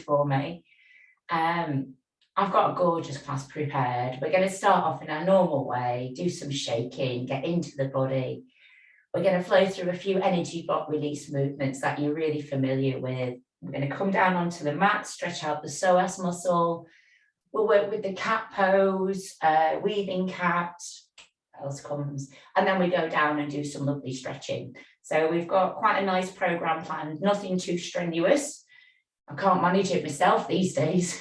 for me. I've got a gorgeous class prepared. We're going to start off in our normal way, do some shaking, get into the body. We're going to flow through a few energy block release movements that you're really familiar with. We're going to come down onto the mat, stretch out the psoas muscle. We'll work with the cat pose, weaving cat, what else comes, and then we go down and do some lovely stretching. So we've got quite a nice program planned, nothing too strenuous. I can't manage it myself these days.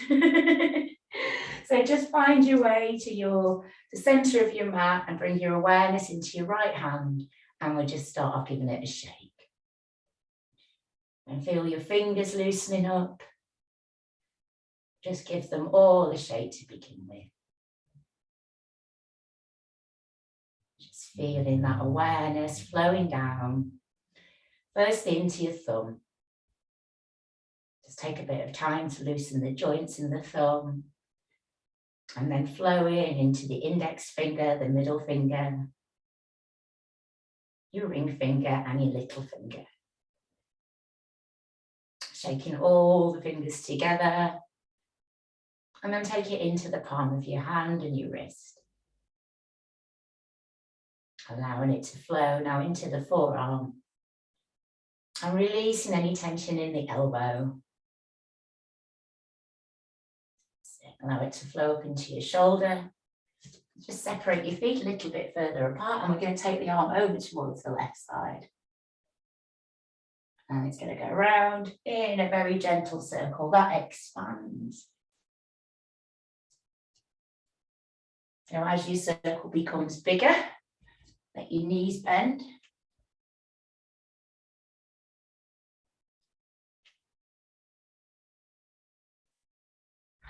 So just find your way to the center of your mat and bring your awareness into your right hand, and we'll just start off giving it a shake. And feel your fingers loosening up. Just give them all a shake to begin with. Just feeling that awareness flowing down. Firstly into your thumb. Just take a bit of time to loosen the joints in the thumb. And then flowing into the index finger, the middle finger, your ring finger and your little finger. Shaking all the fingers together. And then take it into the palm of your hand and your wrist. Allowing it to flow now into the forearm. And releasing any tension in the elbow. Allow it to flow up into your shoulder. Just separate your feet a little bit further apart, and we're going to take the arm over towards the left side. And it's going to go around in a very gentle circle that expands. Now, as your circle becomes bigger, let your knees bend.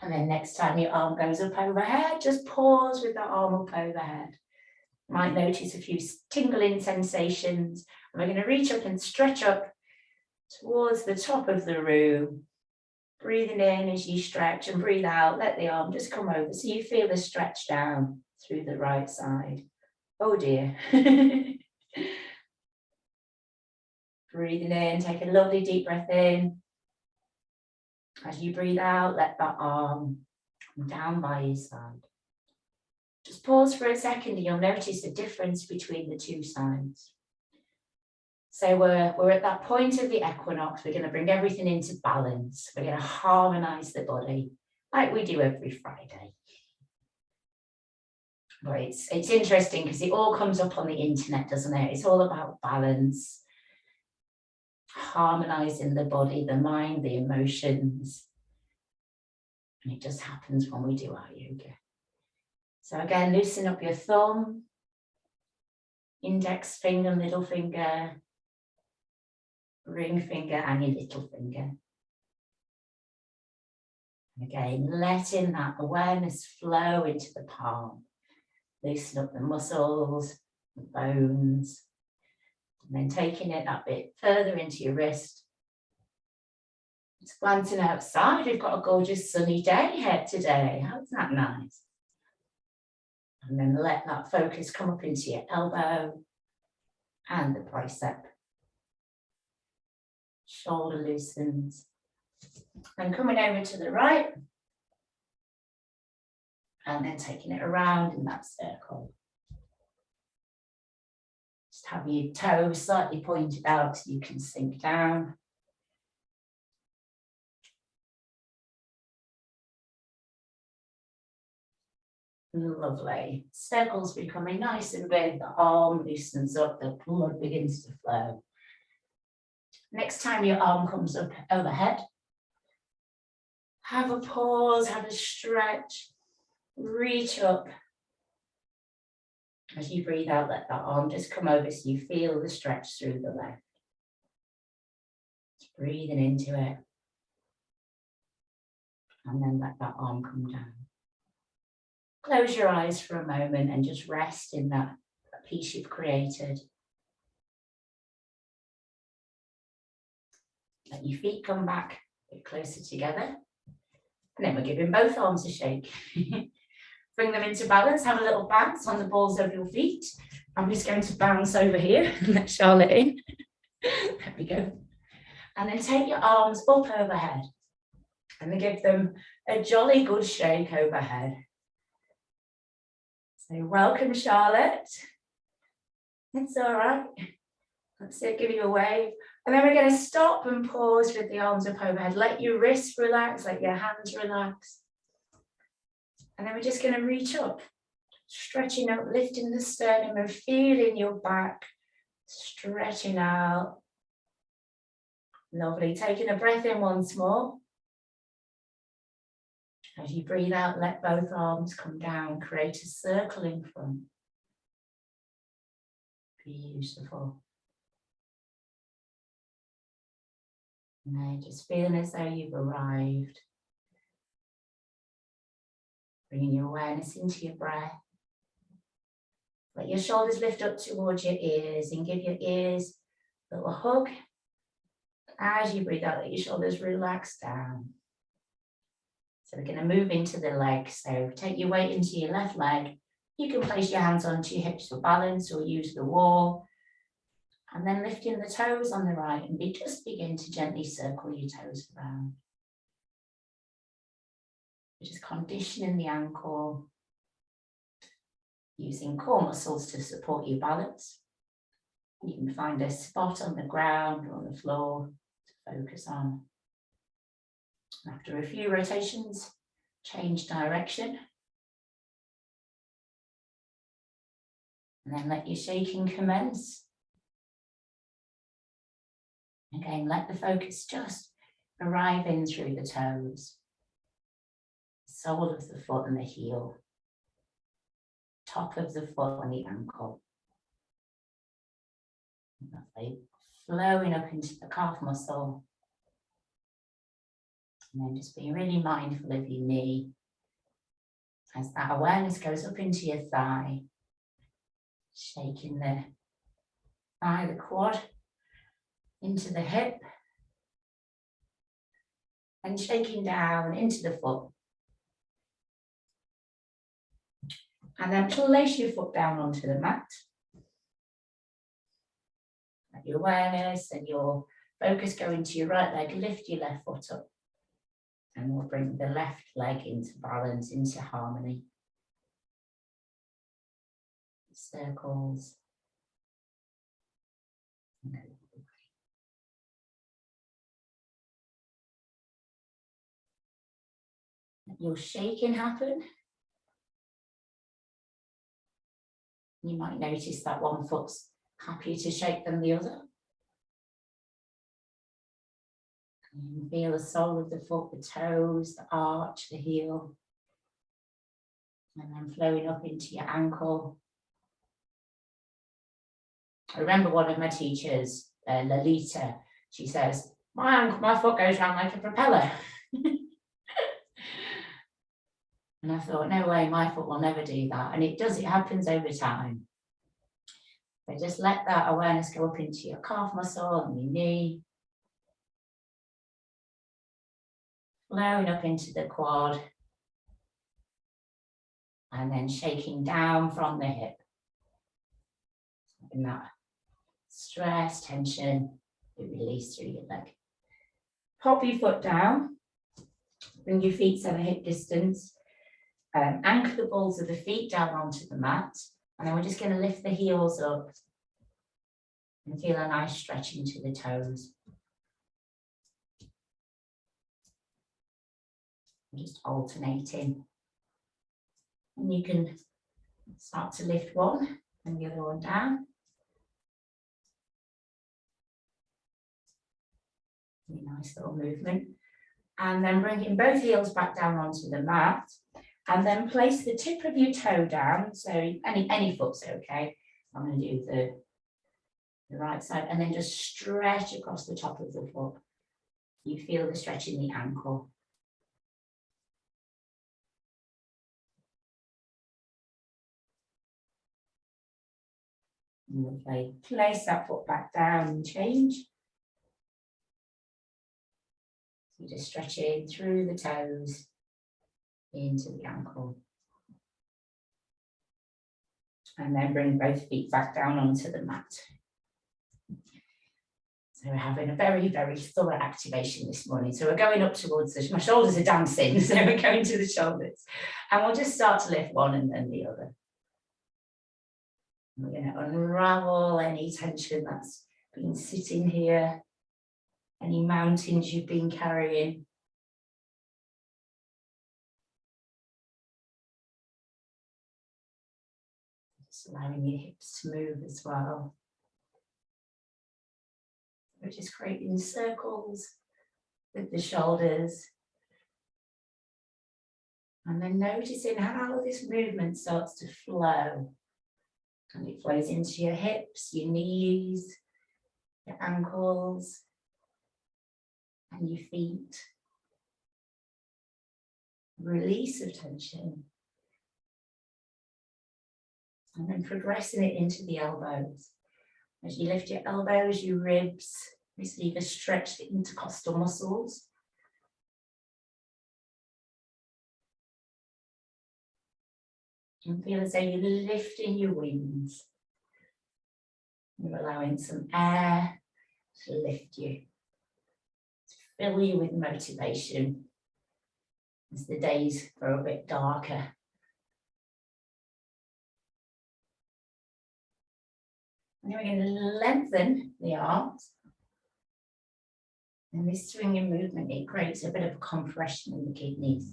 And then next time your arm goes up overhead, just pause with that arm up overhead. You might notice a few tingling sensations. And we're going to reach up and stretch up towards the top of the room. Breathing in as you stretch and breathe out. Let the arm just come over so you feel the stretch down through the right side. Oh dear. Breathing in, take a lovely deep breath in. As you breathe out, let that arm come down by your side. Just pause for a second and you'll notice the difference between the two sides. So we're at that point of the equinox. We're going to bring everything into balance. We're going to harmonize the body like we do every Friday. But it's interesting because it all comes up on the internet, doesn't it? It's all about balance. Harmonizing the body, the mind, the emotions. And it just happens when we do our yoga. So again, loosen up your thumb, index finger, middle finger, ring finger and your little finger. And again, letting that awareness flow into the palm. Loosen up the muscles, the bones. And then taking it that bit further into your wrist. Just glancing outside, we've got a gorgeous sunny day here today. How's that nice? And then let that focus come up into your elbow and the bicep. Shoulder loosens. And coming over to the right. And then taking it around in that circle. Just have your toes slightly pointed out so you can sink down. Lovely. Circles becoming nice and big. The arm loosens up, the blood begins to flow. Next time your arm comes up overhead, have a pause, have a stretch, reach up. As you breathe out, let that arm just come over so you feel the stretch through the left. Just breathing into it. And then let that arm come down. Close your eyes for a moment and just rest in that piece you've created. Let your feet come back a bit closer together. And then we're giving both arms a shake. Bring them into balance, have a little bounce on the balls of your feet. I'm just going to bounce over here and let Charlotte in. There we go. And then take your arms up overhead. And then give them a jolly good shake overhead. So welcome, Charlotte. It's all right. That's it, give you a wave. And then we're going to stop and pause with the arms up overhead. Let your wrists relax, let your hands relax. And then we're just going to reach up, stretching up, lifting the sternum and feeling your back, stretching out. Lovely, taking a breath in once more. As you breathe out, let both arms come down, create a circle in front. Beautiful. And then just feeling as though you've arrived. Bringing your awareness into your breath. Let your shoulders lift up towards your ears and give your ears a little hug. As you breathe out, let your shoulders relax down. So we're going to move into the legs. So take your weight into your left leg. You can place your hands onto your hips for balance or use the wall. And then lifting the toes on the right and just begin to gently circle your toes around. Just conditioning the ankle. Using core muscles to support your balance. You can find a spot on the ground or on the floor to focus on. After a few rotations, change direction. And then let your shaking commence. Again, let the focus just arrive in through the toes. Sole of the foot and the heel. Top of the foot and the ankle. Lovely. Flowing up into the calf muscle. And then just being really mindful of your knee as that awareness goes up into your thigh, shaking the thigh, the quad, into the hip, and shaking down into the foot. And then place your foot down onto the mat. Let your awareness and your focus go into your right leg, lift your left foot up. And we'll bring the left leg into balance, into harmony. Circles. Let your shaking happen. You might notice that one foot's happier to shake than the other. And feel the sole of the foot, the toes, the arch, the heel. And then flowing up into your ankle. I remember one of my teachers, Lalita, she says, my foot goes round like a propeller. And I thought, no way, my foot will never do that. And it does, it happens over time. So just let that awareness go up into your calf muscle and your knee. Flowing up into the quad. And then shaking down from the hip. And that stress, tension, be released through your leg. Pop your foot down. Bring your feet to the hip distance. Anchor the balls of the feet down onto the mat. And then we're just going to lift the heels up. And feel a nice stretch into the toes. Just alternating. And you can start to lift one and the other one down. Nice little movement. And then bringing both heels back down onto the mat. And then place the tip of your toe down. So any foot's okay. I'm going to do the right side. And then just stretch across the top of the foot. You feel the stretch in the ankle. Lovely. Place that foot back down and change. You just stretch it through the toes into the ankle. And then bring both feet back down onto the mat. So we're having a very, very thorough activation this morning. So we're going up towards my shoulders are dancing, so we're going to the shoulders. And we'll just start to lift one and then the other. We're going to unravel any tension that's been sitting here, any mountains you've been carrying. Just allowing your hips to move as well. We're just creating circles with the shoulders. And then noticing how this movement starts to flow. And it flows into your hips, your knees, your ankles, and your feet. Release of tension. And then progressing it into the elbows. As you lift your elbows, your ribs, receive a stretch the intercostal muscles. And feel as though you're lifting your wings. You're allowing some air to lift you, to fill you with motivation as the days grow a bit darker. And then we're going to lengthen the arms. And this swinging movement, it creates a bit of compression in the kidneys.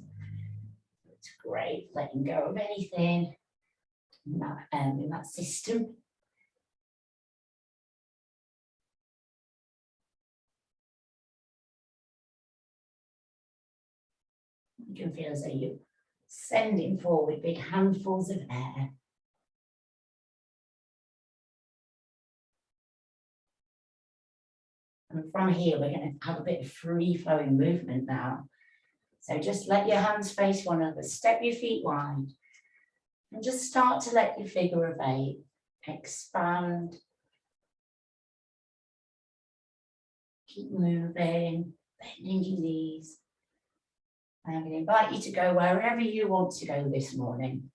It's great, letting go of anything in that system. You can feel as though you're sending forward big handfuls of air. And from here, we're going to have a bit of free-flowing movement now. So just let your hands face one another, step your feet wide, and just start to let your figure of 8 expand. Keep moving, bending your knees. And I'm going to invite you to go wherever you want to go this morning.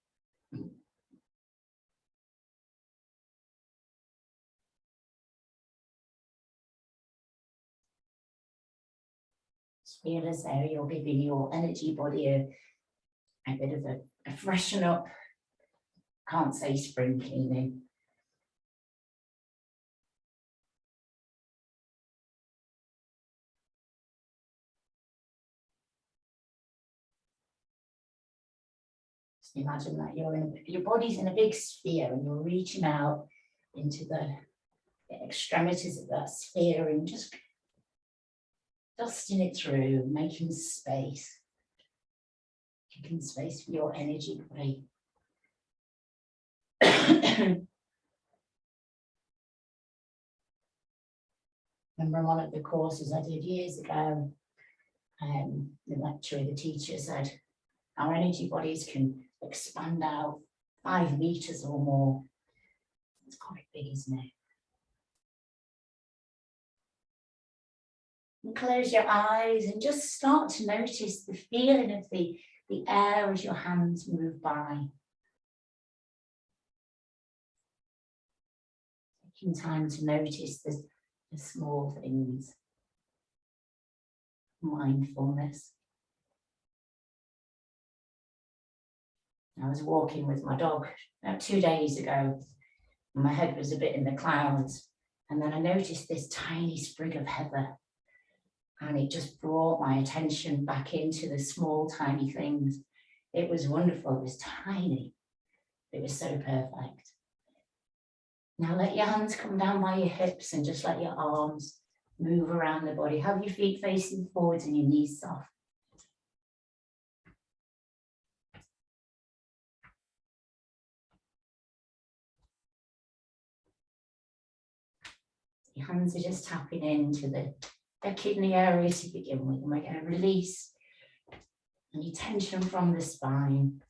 Just feel as though you're giving your energy body a bit of a freshen up. Can't say spring cleaning. Just imagine that your body's in a big sphere and you're reaching out into the extremities of that sphere and just dusting it through, making space for your energy body. Remember one of the courses I did years ago, the lecturer, the teacher said, our energy bodies can expand out 5 meters or more. It's quite big, isn't it? And close your eyes and just start to notice the feeling of the air as your hands move by. Taking time to notice the small things. Mindfulness. I was walking with my dog about 2 days ago, and my head was a bit in the clouds, and then I noticed this tiny sprig of heather, and it just brought my attention back into the small, tiny things. It was wonderful. It was tiny. It was so perfect. Now let your hands come down by your hips and just let your arms move around the body. Have your feet facing forwards and your knees soft. Your hands are just tapping into the kidney area to begin with. And we're going to release any tension from the spine.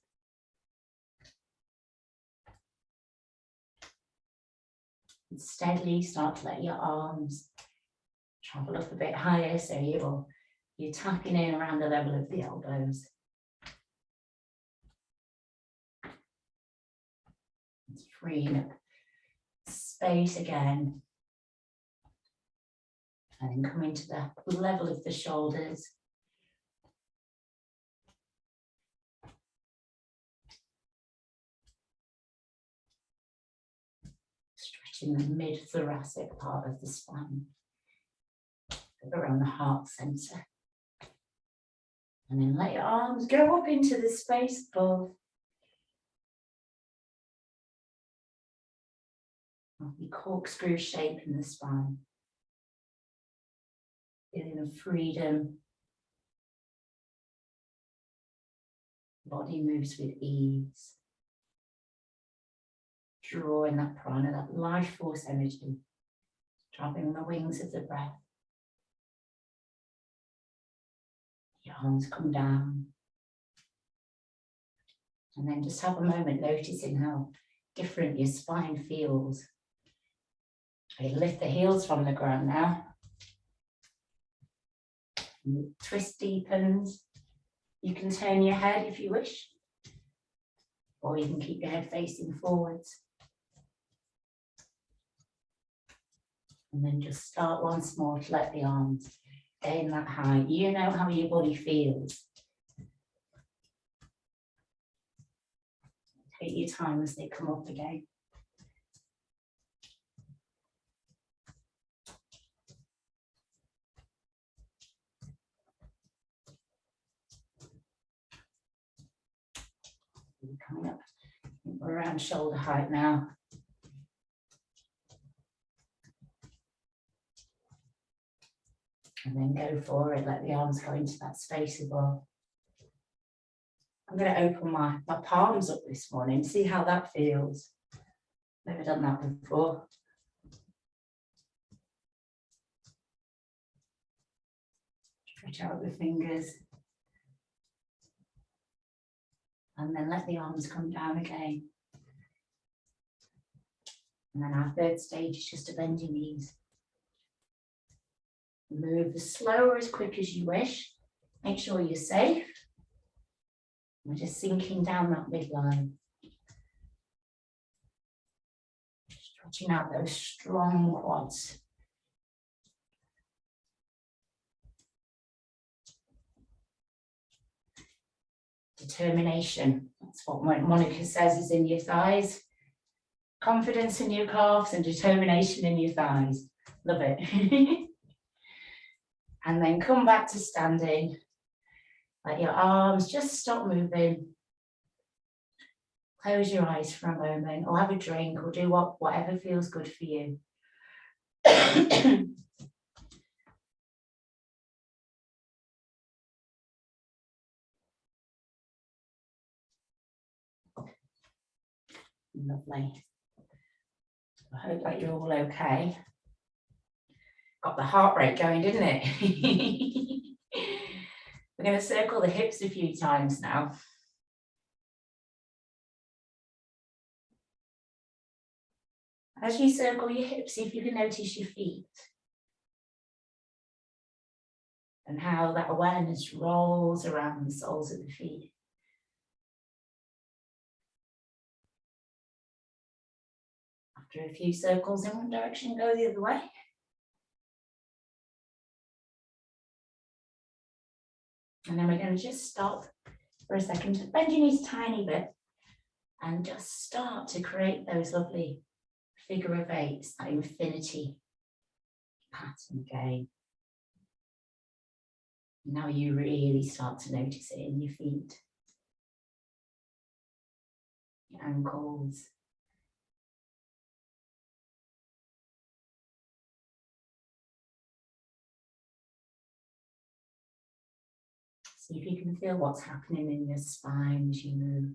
And steadily start to let your arms travel up a bit higher, so you're tapping in around the level of the elbows. It's freeing up space again. And then come into the level of the shoulders. Stretching the mid-thoracic part of the spine, around the heart center. And then let your arms go up into the space above. The corkscrew shape in the spine. Feeling of freedom. Body moves with ease. Drawing that prana, that life force energy, traveling the wings of the breath. Your arms come down. And then just have a moment noticing how different your spine feels. You lift the heels from the ground now. And the twist deepens. You can turn your head if you wish, or you can keep your head facing forwards. And then just start once more to let the arms gain that height. You know how your body feels. Take your time as they come up again. Coming up, we're around shoulder height now. And then go for it, let the arms go into that space above. I'm going to open my palms up this morning, see how that feels. Never done that before. Stretch out the fingers. And then let the arms come down again. And then our third stage is just to bend your knees. Move as slow or as quick as you wish. Make sure you're safe. We're just sinking down that midline. Stretching out those strong quads. Determination. That's what Monica says is in your thighs. Confidence in your calves and determination in your thighs. Love it. And then come back to standing. Let your arms just stop moving. Close your eyes for a moment, or have a drink, or do whatever feels good for you. Lovely. I hope that you're all okay. Got the heart rate going, didn't it? We're going to circle the hips a few times now. As you circle your hips, see if you can notice your feet. And how that awareness rolls around the soles of the feet. After a few circles in one direction, go the other way. And then we're going to just stop for a second, to bend your knees a tiny bit and just start to create those lovely figure of eights, that infinity pattern again. Now you really start to notice it in your feet, your ankles. See if you can feel what's happening in your spine as you move.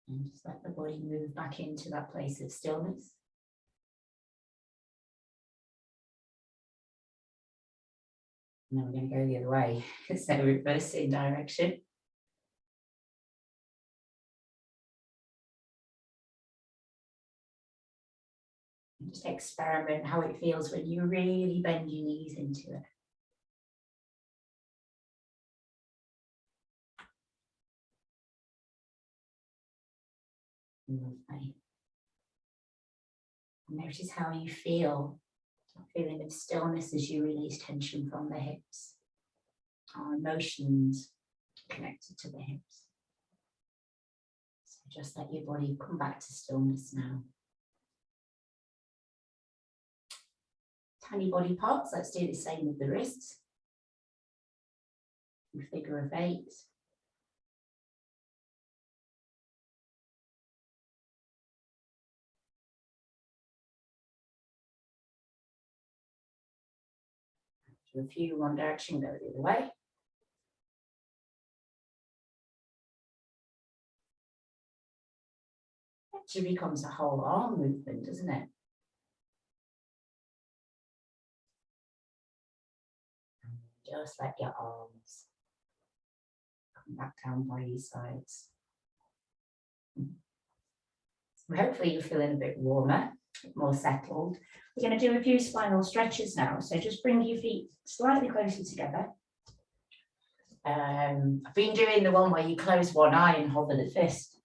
And just let the body move back into that place of stillness. And then we're going to go the other way, so reversing direction. And just experiment how it feels when you really bend your knees into it. Lovely. Notice how you feel, a feeling of stillness as you release tension from the hips. Our emotions connected to the hips. So just let your body come back to stillness now. Tiny body parts, let's do the same with the wrists. Figure of 8. Do a few one direction, go the other way. Actually becomes a whole arm movement, doesn't it? Just let your arms come back down by your sides. So hopefully you're feeling a bit warmer, a bit more settled. We're going to do a few spinal stretches now. So just bring your feet slightly closer together. I've been doing the one where you close one eye and hover the fist.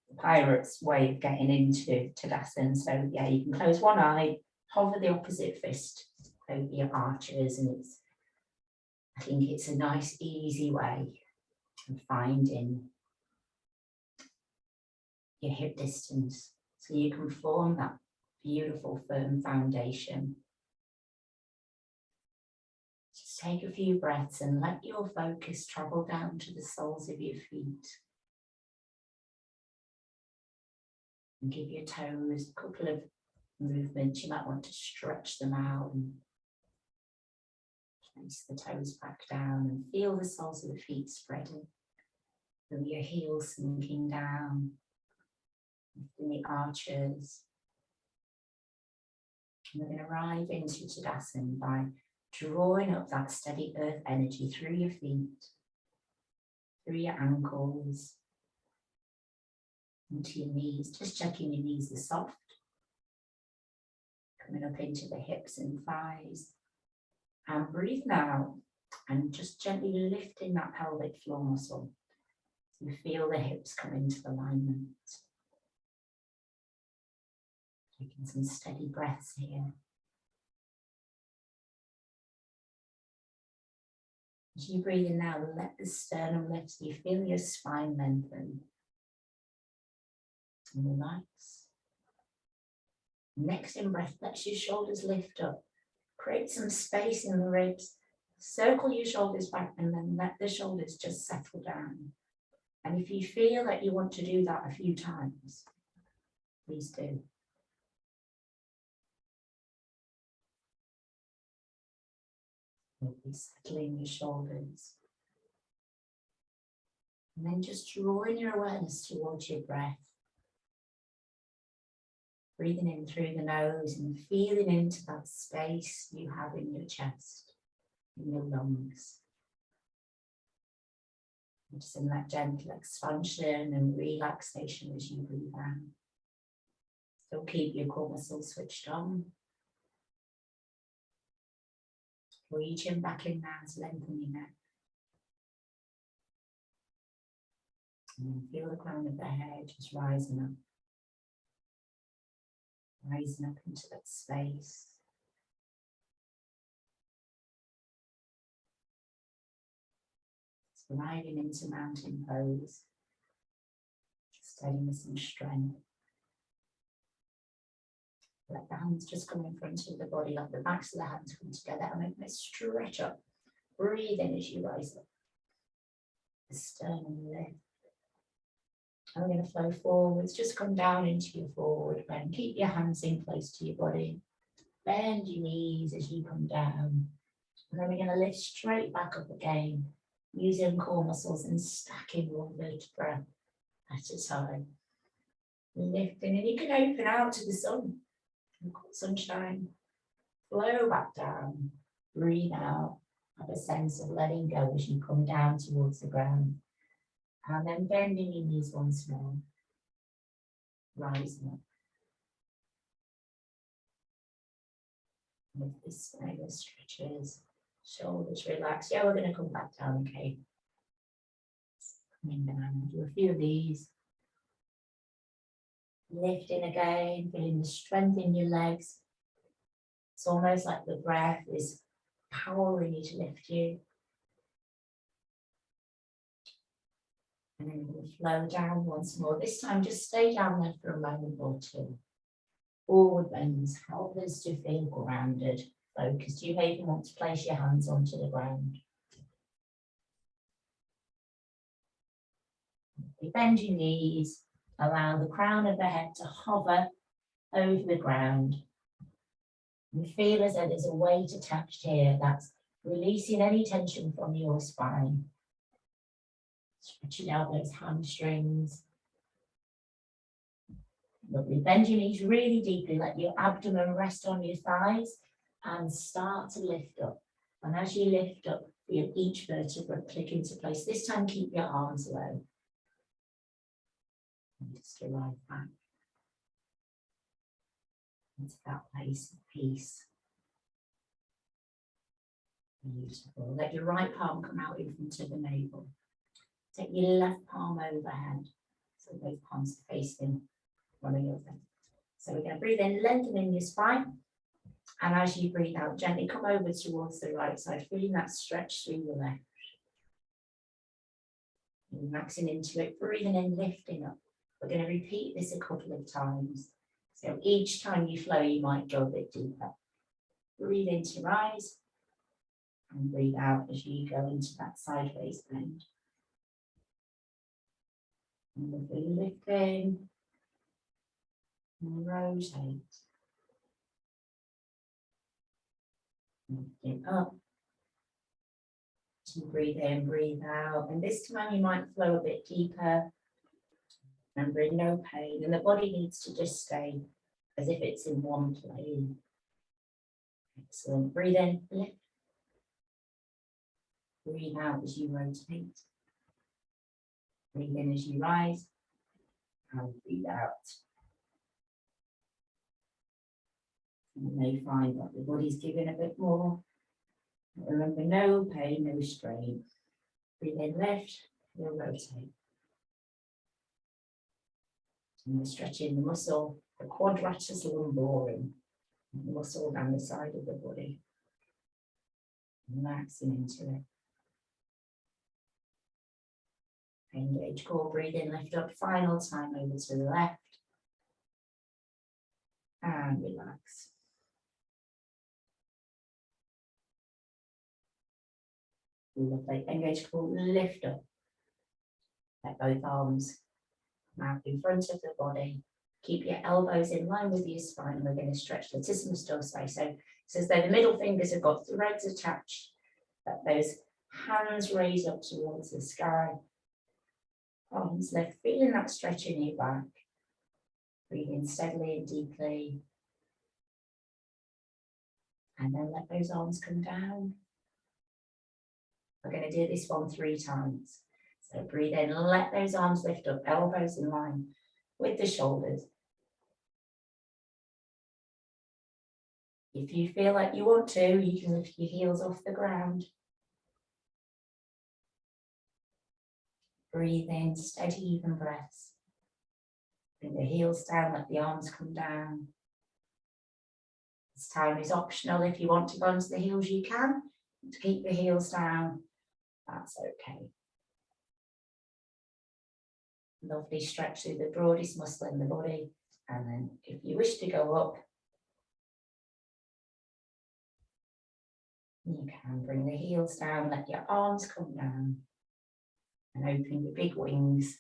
The pirate's way of getting into Tadasana. So yeah, you can close one eye, hover the opposite fist over your arches, and I think it's a nice, easy way of finding your hip distance so you can form that beautiful, firm foundation. Just take a few breaths and let your focus travel down to the soles of your feet. And give your toes a couple of movements. You might want to stretch them out and place the toes back down and feel the soles of the feet spreading. Feel your heels sinking down, lifting the arches. And we're going to arrive into Tadasana by drawing up that steady earth energy through your feet, through your ankles, into your knees, just checking your knees are soft. Coming up into the hips and thighs. And breathe now, and just gently lifting that pelvic floor muscle. So you feel the hips come into alignment. Taking some steady breaths here. As you breathe in now, let the sternum lift. So you feel your spine lengthen. And relax. Next in breath, let your shoulders lift up. Create some space in the ribs. Circle your shoulders back and then let the shoulders just settle down. And if you feel that you want to do that a few times, please do. Maybe settling your shoulders. And then just drawing your awareness towards your breath. Breathing in through the nose and feeling into that space you have in your chest, in your lungs. And just in that gentle expansion and relaxation as you breathe out. Still keep your core muscles switched on. Reaching back in now to lengthen your neck. And then feel the crown of the head just rising up. Rising up into that space. Sliding into mountain pose. Steadiness and strength. Let the hands just come in front of the body, let the backs of the hands come together and make them stretch up. Breathe in as you rise up. The sternum lift. And we're going to flow forwards. Just come down into your forward bend. Keep your hands in place to your body. Bend your knees as you come down. And then we're going to lift straight back up again, using core muscles and stacking one vertebra at a time. Lifting, and you can open out to the sun. Sunshine. Flow back down. Breathe out. Have a sense of letting go as you come down towards the ground. And then bending your knees once more. Rising up. With the spinal stretches. Shoulders relax. Yeah, we're going to come back down, okay? Coming down. Do a few of these. Lifting again, feeling the strength in your legs. It's almost like the breath is powering you to lift you. And then we'll flow down once more. This time, just stay down there for a moment or two. Forward bends, help us to feel grounded, focused. You may even want to place your hands onto the ground. You bend your knees, allow the crown of the head to hover over the ground. You feel as though there's a weight attached here that's releasing any tension from your spine. Stretching out those hamstrings. Lovely. Bend your knees really deeply, let your abdomen rest on your thighs and start to lift up. And as you lift up, feel each vertebra click into place. This time, keep your arms low. And just arrive back into that place of peace. Beautiful. Let your right palm come out in front of the navel. Take your left palm overhead. So both palms are facing one another. So we're going to breathe in, lengthening your spine. And as you breathe out, gently come over towards the right side, feeling that stretch through the left. Relaxing into it, breathing in, lifting up. We're going to repeat this a couple of times. So each time you flow, you might go a bit deeper. Breathe in to rise. And breathe out as you go into that sideways bend. And lifting. And rotate. Lifting up. So breathe in, breathe out. And this time you might flow a bit deeper. Remembering no pain. And the body needs to just stay as if it's in one plane. Excellent. Breathe in, lift. Breathe out as you rotate. Breathe in as you rise. And breathe out. You may find that the body's giving a bit more. Remember, no pain, no strain. Breathe in, lift, we'll rotate. And we're stretching the muscle, the quadratus lumborum, the muscle down the side of the body. Relaxing into it. Engage core, breathe in, lift up, final time over to the left. And relax. Lovely. Engage core, lift up. Let both arms out in front of the body. Keep your elbows in line with your spine. We're going to stretch latissimus dorsi. So it's as though the middle fingers have got threads attached. Let those hands raise up towards the sky. Arms lift, feeling that stretch in your back. Breathing steadily and deeply. And then let those arms come down. We're going to do this one 3 times. So breathe in, let those arms lift up, elbows in line with the shoulders. If you feel like you want to, you can lift your heels off the ground. Breathe in, steady, even breaths. Bring the heels down, let the arms come down. This time is optional. If you want to go onto the heels, you can. To keep the heels down, that's okay. Lovely stretch through the broadest muscle in the body. And then if you wish to go up, you can bring the heels down, let your arms come down. And open your big wings.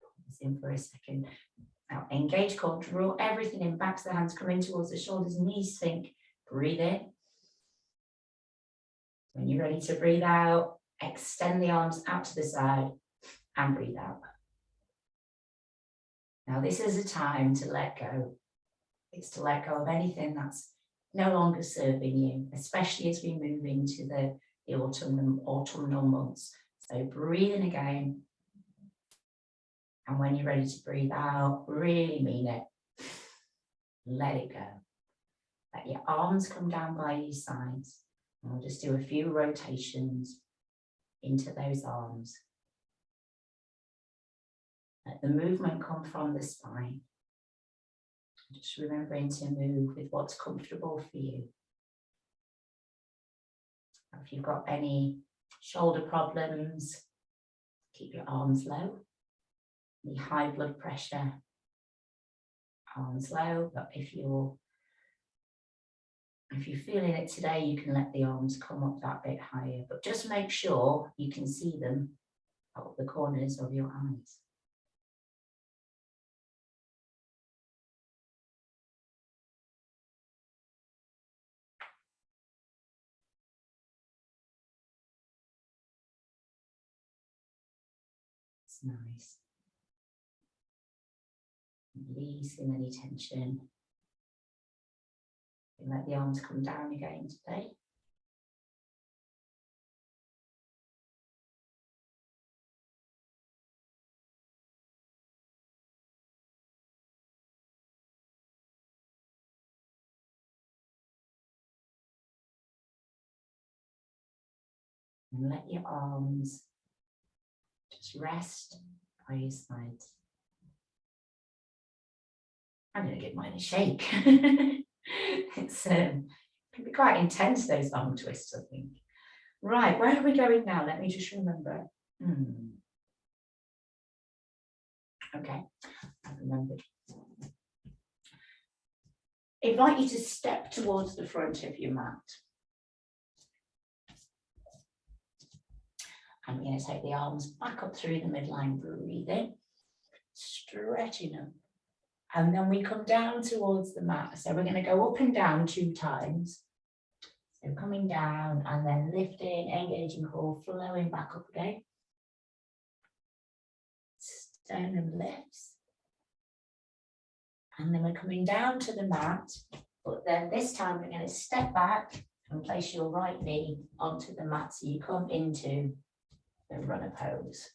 Put this in for a second. Now engage core, draw everything in, backs of the hands coming towards the shoulders, knees sink. Breathe in. When you're ready to breathe out, extend the arms out to the side and breathe out. Now this is a time to let go. It's to let go of anything that's no longer serving you, especially as we move into the autumnal months. So breathe in again. And when you're ready to breathe out, really mean it. Let it go. Let your arms come down by your sides. And we'll just do a few rotations into those arms. Let the movement come from the spine. Just remembering to move with what's comfortable for you. If you've got any shoulder problems, keep your arms low. Any high blood pressure, arms low. But if you're feeling it today, you can let the arms come up that bit higher. But just make sure you can see them out the corners of your eyes. It's nice. Releasing any tension. And let the arms come down again today. And let your arms just rest by your sides. I'm going to give mine a shake. It's can be quite intense, those arm twists, I think. Right, where are we going now? Let me just remember. Okay, I've remembered. Invite you to step towards the front of your mat. And we're going to take the arms back up through the midline, breathe in, stretching up. And then we come down towards the mat. So we're going to go up and down 2 times. So coming down and then lifting, engaging core, flowing back up again. Sternum lifts. And then we're coming down to the mat. But then this time we're going to step back and place your right knee onto the mat. So you come into the runner pose.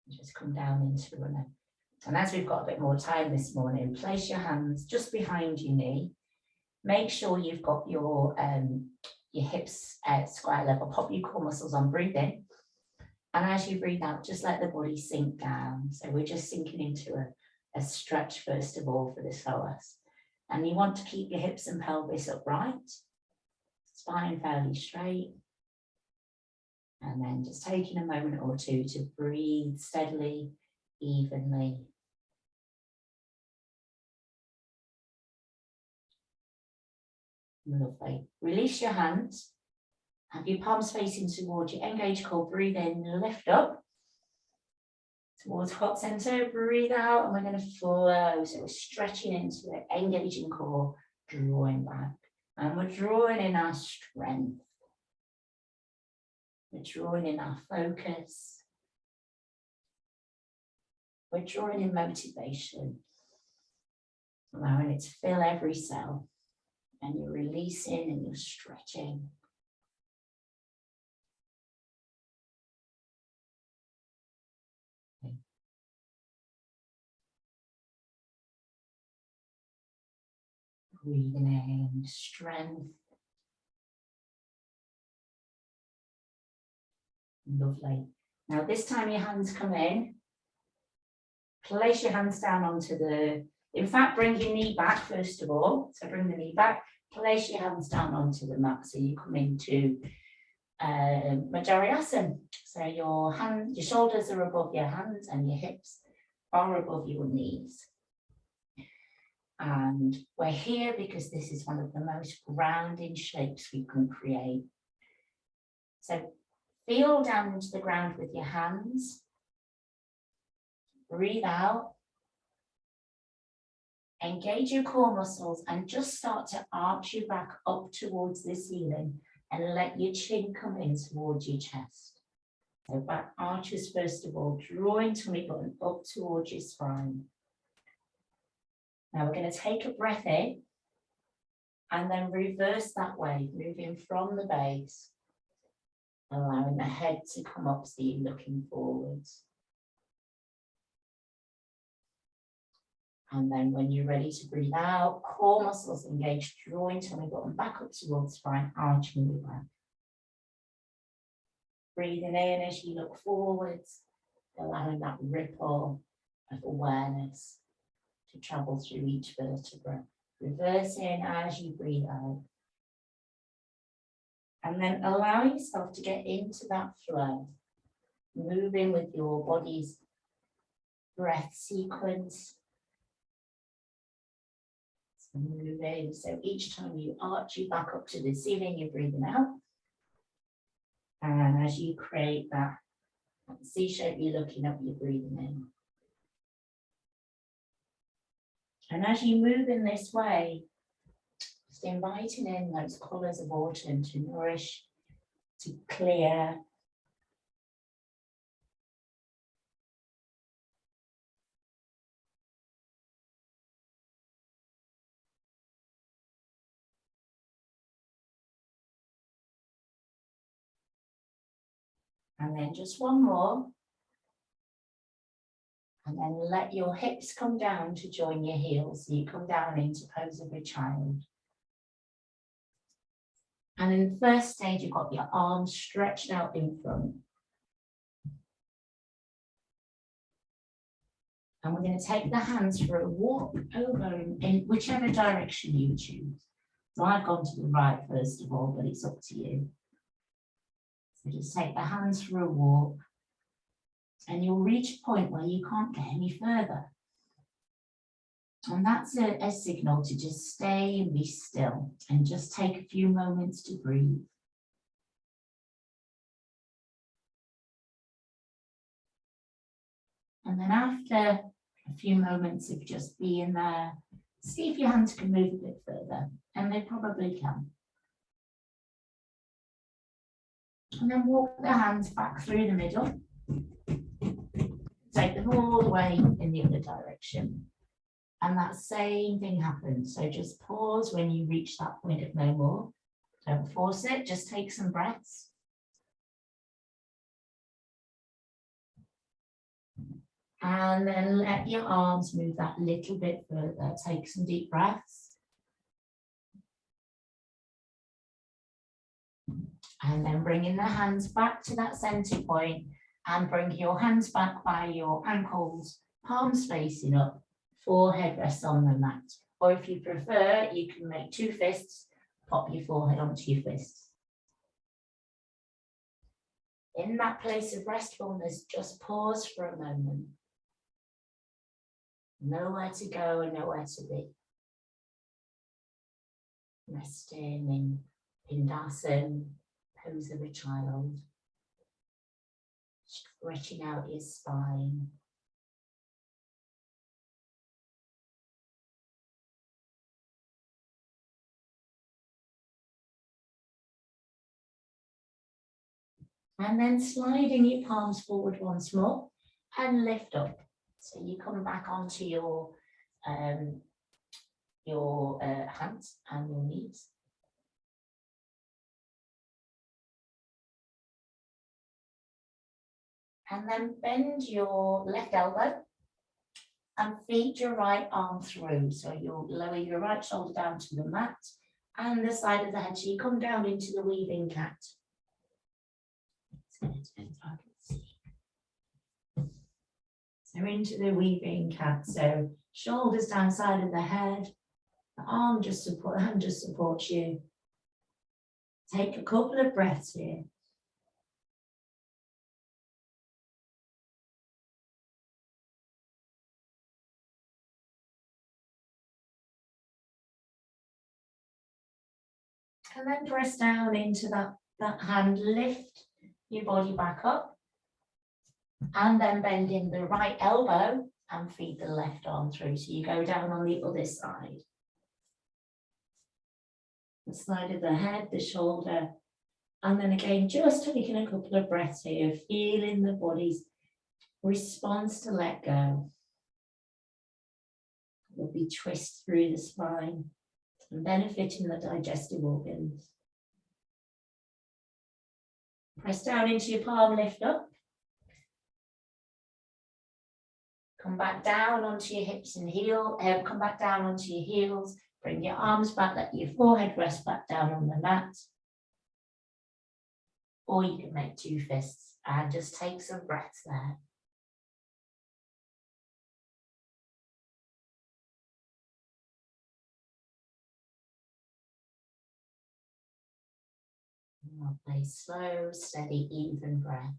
Just come down into runner. And as we've got a bit more time this morning, place your hands just behind your knee. Make sure you've got your hips at square level. Pop your core muscles on, breathe in. And as you breathe out, just let the body sink down. So we're just sinking into a stretch first of all for this pose. And you want to keep your hips and pelvis upright. Spine fairly straight. And then just taking a moment or two to breathe steadily, evenly. Lovely. Release your hands. Have your palms facing towards you. Engage core, breathe in, lift up. Towards heart center, breathe out, and we're going to flow. So we're stretching into it, engaging core, drawing back. And we're drawing in our strength. We're drawing in our focus. We're drawing in motivation. Allowing it to fill every cell. And you're releasing and you're stretching. Okay. Breathing in strength. Lovely. Now this time your hands come in. Place your hands down onto the, in fact, bring your knee back first of all. So bring the knee back. Place your hands down onto the mat. So you come into Madhyasana. So your shoulders are above your hands and your hips are above your knees. And we're here because this is one of the most grounding shapes we can create. So feel down into the ground with your hands. Breathe out. Engage your core muscles and just start to arch your back up towards the ceiling and let your chin come in towards your chest. So back arches first of all, drawing tummy button up towards your spine. Now we're going to take a breath in and then reverse that way, moving from the base, allowing the head to come up so you're looking forwards. And then when you're ready to breathe out, core muscles engaged, drawing tummy button back up towards spine, arching your back. Breathing in as you look forwards, allowing that ripple of awareness to travel through each vertebra. Reversing as you breathe out. And then allow yourself to get into that flow, moving with your body's breath sequence. So moving, so each time you arch you back up to the ceiling, you're breathing out. And as you create that C shape, you're looking up, you're breathing in. And as you move in this way, just inviting in those colours of autumn to nourish, to clear. And then just one more. And then let your hips come down to join your heels. So you come down into pose of a child. And in the first stage, you've got your arms stretched out in front. And we're going to take the hands for a walk over in whichever direction you choose. So I've gone to the right first of all, but it's up to you. So just take the hands for a walk. And you'll reach a point where you can't get any further. And that's a signal to just stay and be still and just take a few moments to breathe. And then after a few moments of just being there, see if your hands can move a bit further, and they probably can. And then walk the hands back through the middle. Take them all the way in the other direction. And that same thing happens. So just pause when you reach that point of no more. Don't force it, just take some breaths. And then let your arms move that little bit further. Take some deep breaths. And then bringing the hands back to that center point and bring your hands back by your ankles, palms facing up, forehead rests on the mat. Or if you prefer, you can make two fists, pop your forehead onto your fists. In that place of restfulness, just pause for a moment. Nowhere to go and nowhere to be. Resting in Pindasana, pose of a child. Stretching out your spine. And then sliding your palms forward once more and lift up. So you come back onto your hands and your knees. And then bend your left elbow and feed your right arm through. So you'll lower your right shoulder down to the mat and the side of the head. So you come down into the weaving cat. So into the weaving cat. So shoulders down side of the head. The arm just supports you. Take a couple of breaths here. And then press down into that hand, lift your body back up. And then bend in the right elbow and feed the left arm through. So you go down on the other side. The side of the head, the shoulder. And then again, just taking a couple of breaths here, feeling the body's response to let go. There'll be twists through the spine and benefiting the digestive organs. Press down into your palm, lift up. Come back down onto your hips and come back down onto your heels. Bring your arms back, let your forehead rest back down on the mat. Or you can make two fists and just take some breaths there. Lovely, slow, steady, even breaths.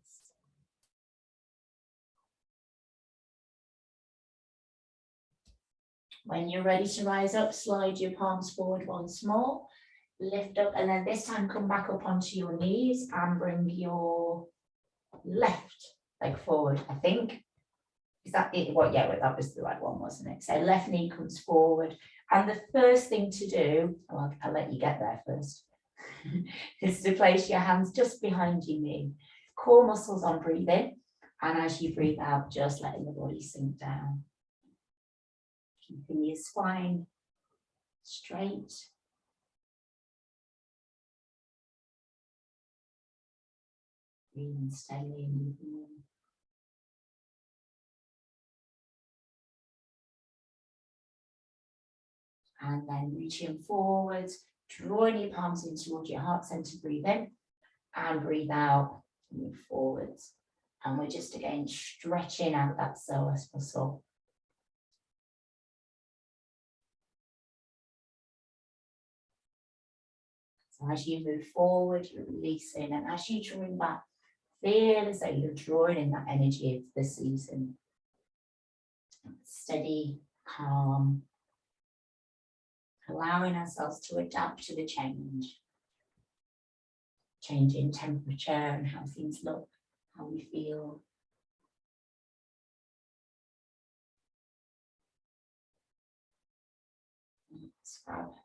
When you're ready to rise up, slide your palms forward once more. Lift up, and then this time come back up onto your knees and bring your left leg forward, I think. Is that it? Well, yeah, that was the right one, wasn't it? So left knee comes forward. And the first thing to do, well, I'll let you get there first, is to place your hands just behind your knee. Core muscles on breathing. And as you breathe out, just letting the body sink down. Keeping your spine straight. Breathing steadily and evenly. And then reaching forwards, drawing your palms in towards your heart center, breathe in and breathe out, move forwards. And we're just again stretching out that psoas muscle. So as you move forward, you're releasing, and as you draw back, feel as though you're drawing in that energy of the season. Steady, calm, allowing ourselves to adapt to the change. Change in temperature and how things look, how we feel. Scrub.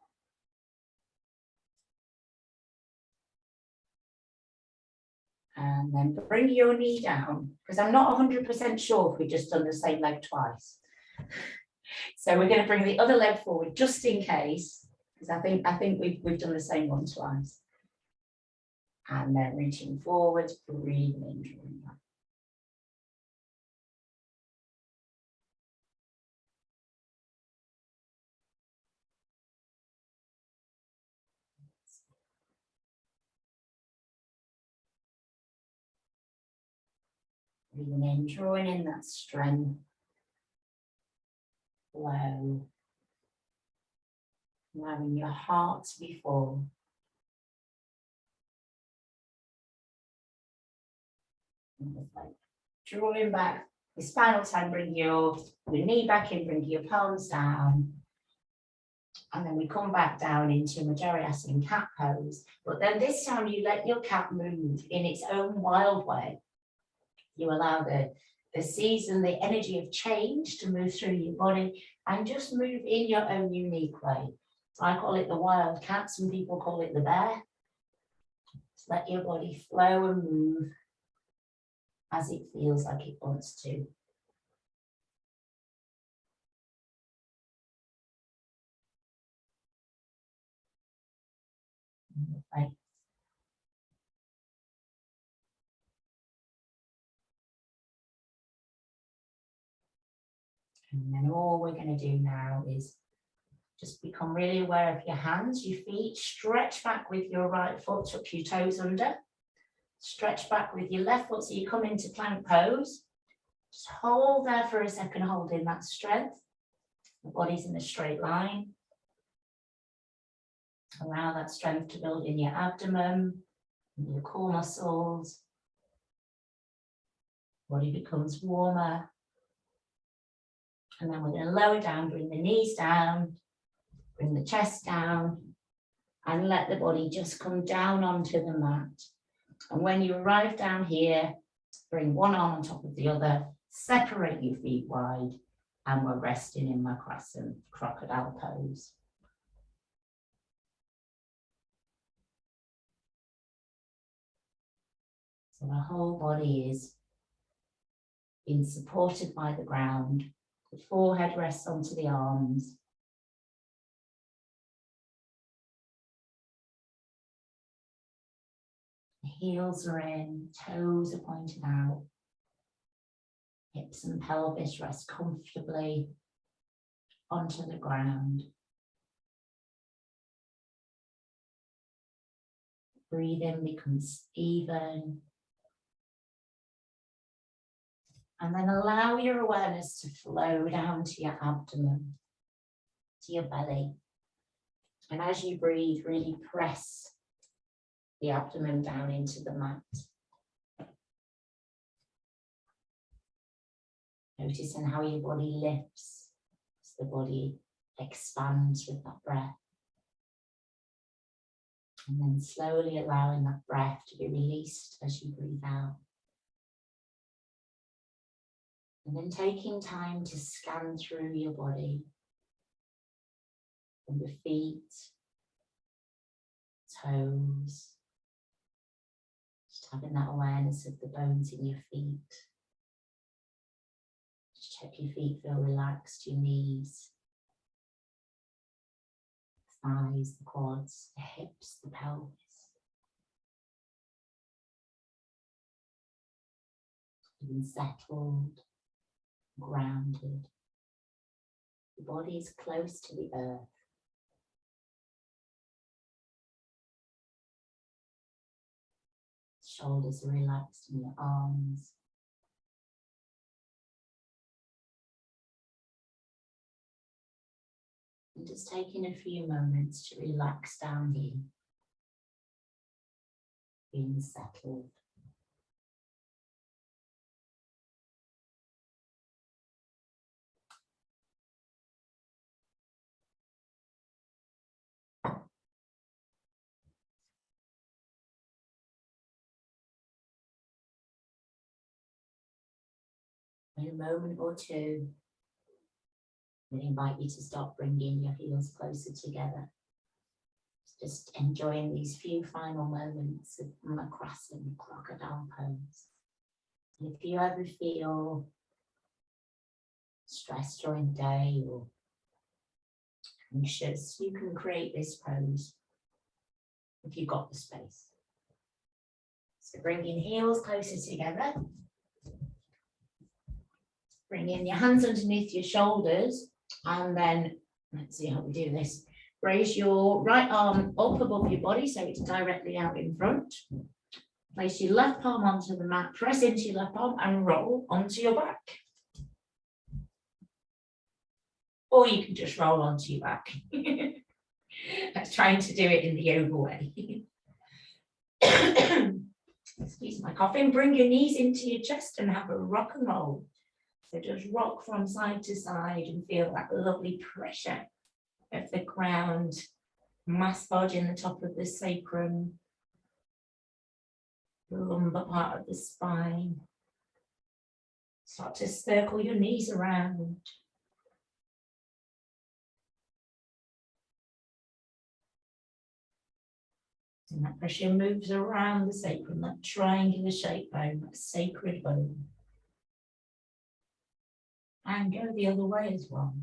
And then bring your knee down, because I'm not 100% sure if we've just done the same leg twice. So we're going to bring the other leg forward just in case, because I think we've done the same one twice. And then reaching forward, breathing in, drawing back. Breathing in, drawing in that strength. Flow. Allowing your heart to be full. Drawing back the spinal tine, bring your knee back in, bring your palms down. And then we come back down into Majorasana cat pose. But then this time you let your cat move in its own wild way. You allow the season, the energy of change to move through your body and just move in your own unique way. So I call it the wild cat, some people call it the bear. Just let your body flow and move as it feels like it wants to. Right. And then all we're going to do now is just become really aware of your hands, your feet. Stretch back with your right foot, tuck your toes under. Stretch back with your left foot so you come into plank pose. Just hold there for a second, holding that strength. The body's in a straight line. Allow that strength to build in your abdomen, in your core muscles. Body becomes warmer. And then we're going to lower down, bring the knees down, bring the chest down, and let the body just come down onto the mat. And when you arrive down here, bring one arm on top of the other, separate your feet wide, and we're resting in Makrasana, crocodile pose. So the whole body is being supported by the ground. The forehead rests onto the arms. The heels are in, toes are pointed out. Hips and pelvis rest comfortably onto the ground. Breathing becomes even. And then allow your awareness to flow down to your abdomen, to your belly. And as you breathe, really press the abdomen down into the mat. Noticing how your body lifts as the body expands with that breath. And then slowly allowing that breath to be released as you breathe out. And then taking time to scan through your body, from your feet, toes, just having that awareness of the bones in your feet. Just check your feet feel relaxed, your knees, the thighs, the quads, the hips, the pelvis. Feeling settled, grounded. The body is close to the earth. Shoulders are relaxed in your arms. And just taking a few moments to relax down here. Being settled. In a moment or two, I invite you to start bringing your heels closer together. Just enjoying these few final moments of Makrasana, crocodile pose. And if you ever feel stressed during the day or anxious, you can create this pose if you've got the space. So bringing heels closer together. Bringing your hands underneath your shoulders, and then, let's see how we do this. Raise your right arm up above your body so it's directly out in front. Place your left palm onto the mat, press into your left palm and roll onto your back. Or you can just roll onto your back. That's trying to do it in the yoga way. Excuse my coughing. Bring your knees into your chest and have a rock and roll. So just rock from side to side and feel that lovely pressure of the ground, massaging the top of the sacrum, the lumbar part of the spine. Start to circle your knees around. And that pressure moves around the sacrum, that triangular shaped bone, that sacred bone. And go the other way as well.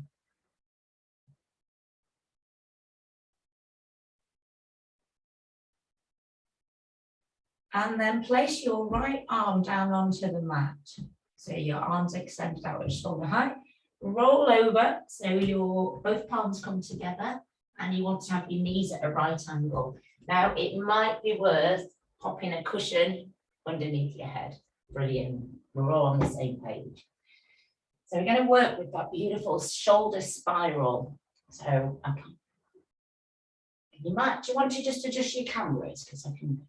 And then place your right arm down onto the mat. So your arms extended out at shoulder height. Roll over so your both palms come together, and you want to have your knees at a right angle. Now it might be worth popping a cushion underneath your head. Brilliant. We're all on the same page. So we're going to work with that beautiful shoulder spiral. So do you want to just adjust your cameras, because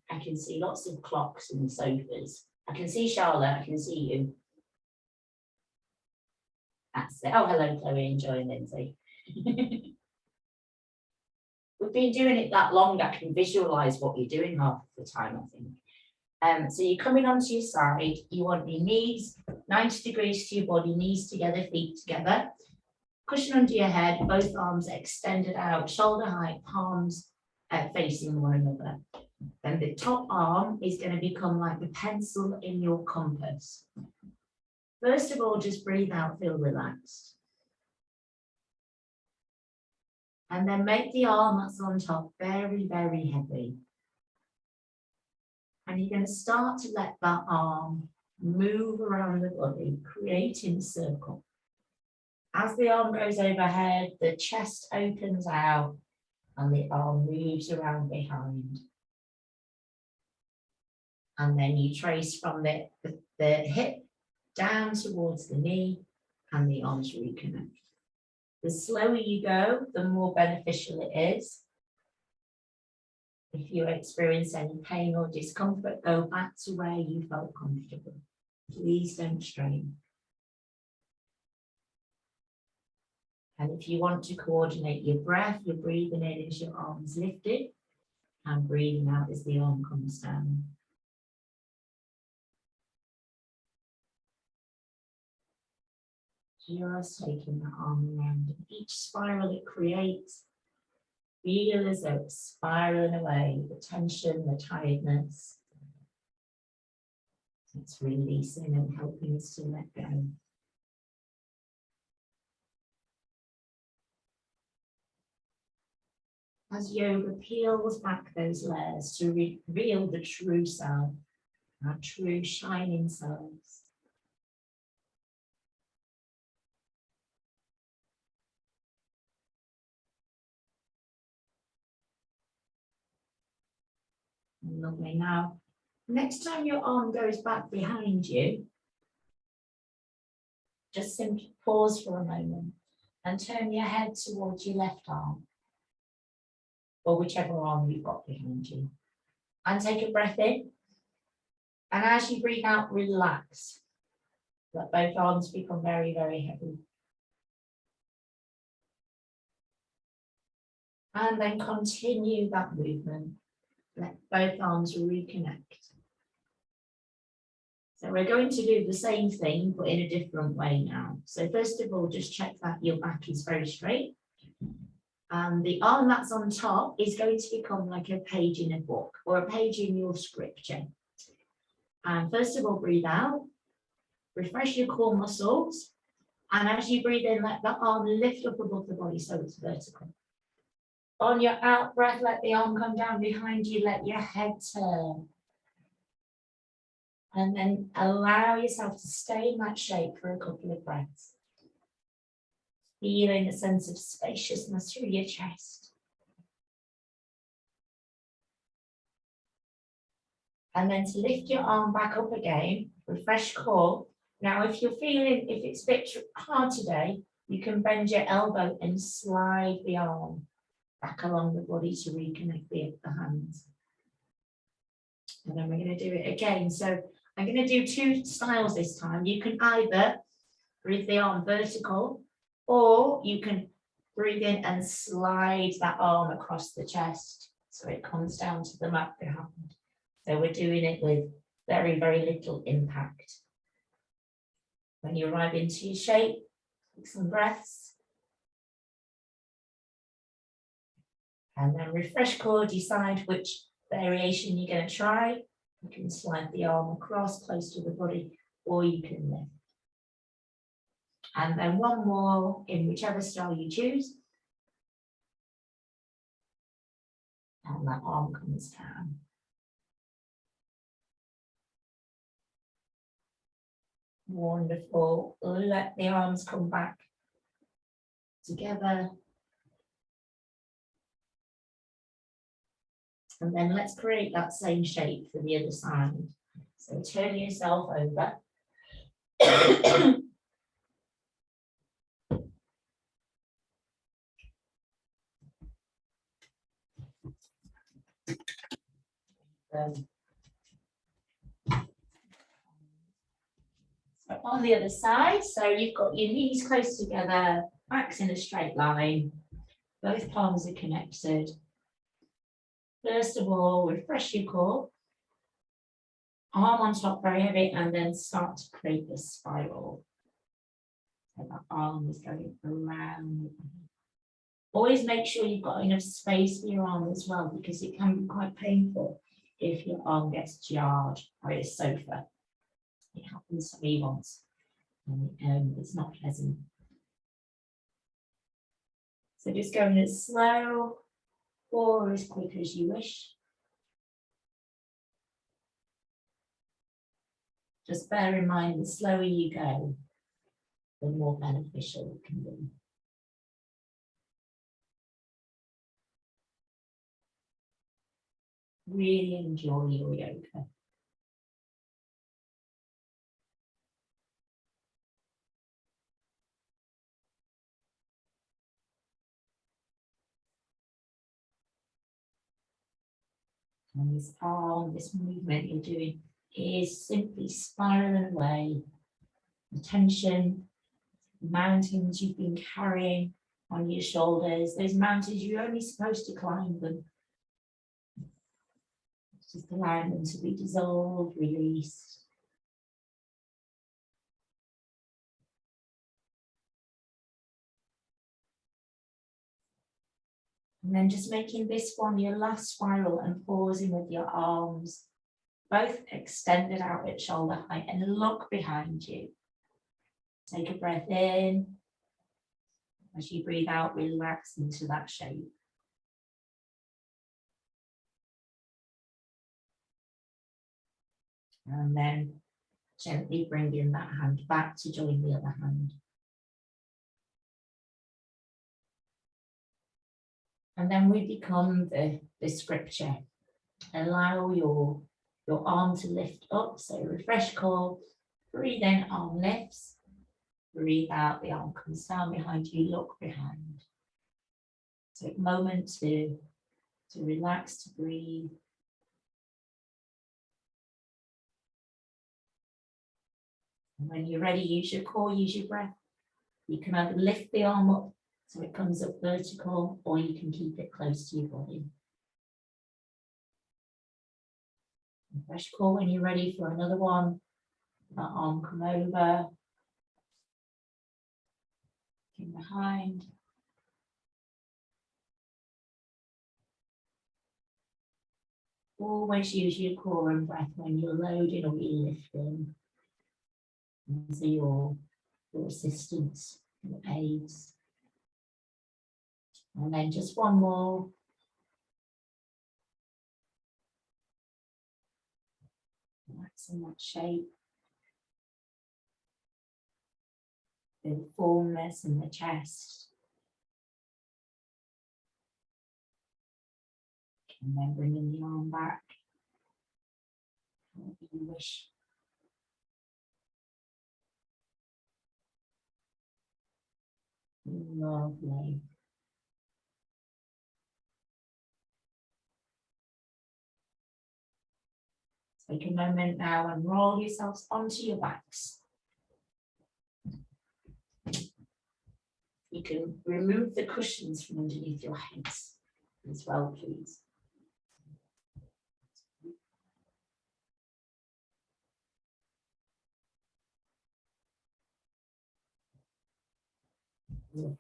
I can see lots of clocks and sofas. I can see Charlotte, I can see you. That's it. Oh, hello, Chloe, enjoying Lindsay. We've been doing it that long, I can visualize what you're doing half of the time, I think. So you're coming onto your side, you want your knees 90 degrees to your body, knees together, feet together. Cushion under your head, both arms extended out, shoulder height, palms facing one another. Then the top arm is going to become like the pencil in your compass. First of all, just breathe out, feel relaxed. And then make the arm that's on top very, very heavy. And you're going to start to let that arm move around the body, creating a circle. As the arm goes overhead, the chest opens out and the arm moves around behind. And then you trace from the hip down towards the knee and the arms reconnect. The slower you go, the more beneficial it is. If you experience any pain or discomfort, go back to where you felt comfortable. Please don't strain. And if you want to coordinate your breath, you're breathing in as your arms lifted and breathing out as the arm comes down. Just taking the arm around. Each spiral it creates, feel as though it's spiraling away, the tension, the tiredness. It's releasing and helping us to let go. As yoga peels back those layers to reveal the true self, our true shining selves. Lovely. Now, next time your arm goes back behind you, just simply pause for a moment and turn your head towards your left arm, or whichever arm you've got behind you. And take a breath in. And as you breathe out, relax. Let both arms become very, very heavy. And then continue that movement. Let both arms reconnect. So we're going to do the same thing, but in a different way now. So first of all, just check that your back is very straight. And the arm that's on top is going to become like a page in a book or a page in your scripture. And first of all, breathe out, refresh your core muscles. And as you breathe in, let the arm lift up above the body so it's vertical. On your out breath, let the arm come down behind you, let your head turn. And then allow yourself to stay in that shape for a couple of breaths. Feeling a sense of spaciousness through your chest. And then to lift your arm back up again, refresh core. Now, if you're feeling, if it's a bit hard today, you can bend your elbow and slide the arm back along the body to reconnect the hands. And then we're going to do it again. So I'm going to do two styles this time. You can either breathe the arm vertical, or you can breathe in and slide that arm across the chest so it comes down to the mat behind. So we're doing it with very, very little impact. When you arrive into your shape, take some breaths. And then refresh core, decide which variation you're going to try. You can slide the arm across close to the body, or you can lift. And then one more in whichever style you choose. And that arm comes down. Wonderful. Let the arms come back together. And then let's create that same shape for the other side. So turn yourself over. So on the other side, so you've got your knees close together, backs in a straight line, both palms are connected. First of all, refresh your core, arm on top very heavy, and then start to create this spiral. So that arm is going around. Always make sure you've got enough space for your arm as well, because it can be quite painful if your arm gets jarred by a sofa. It happens to me once, and it's not pleasant. So just going as slow or as quick as you wish. Just bear in mind, the slower you go, the more beneficial it can be. Really enjoy your yoga. And this arm, this movement you're doing is simply spiraling away the tension, mountains you've been carrying on your shoulders. Those mountains, you're only supposed to climb them. Just allowing them to be dissolved, released. And then just making this one your last spiral and pausing with your arms both extended out at shoulder height and look behind you. Take a breath in. As you breathe out, relax into that shape. And then gently bringing that hand back to join the other hand. And then we become the scripture. Allow your arm to lift up. So refresh core, breathe in, arm lifts. Breathe out, the arm comes down behind you, look behind. Take a moment to relax, to breathe. And when you're ready, use your core, use your breath. You can either lift the arm up so it comes up vertical, or you can keep it close to your body. Fresh core when you're ready for another one. That arm come over. In behind. Always use your core and breath when you're loading or you're lifting. These are your assistants, your aids. And then just one more. Relax in that shape. The fullness in the chest. And then bringing the arm back. Whatever you wish. Lovely. Take a moment now and roll yourselves onto your backs. You can remove the cushions from underneath your heads as well, please. Lovely.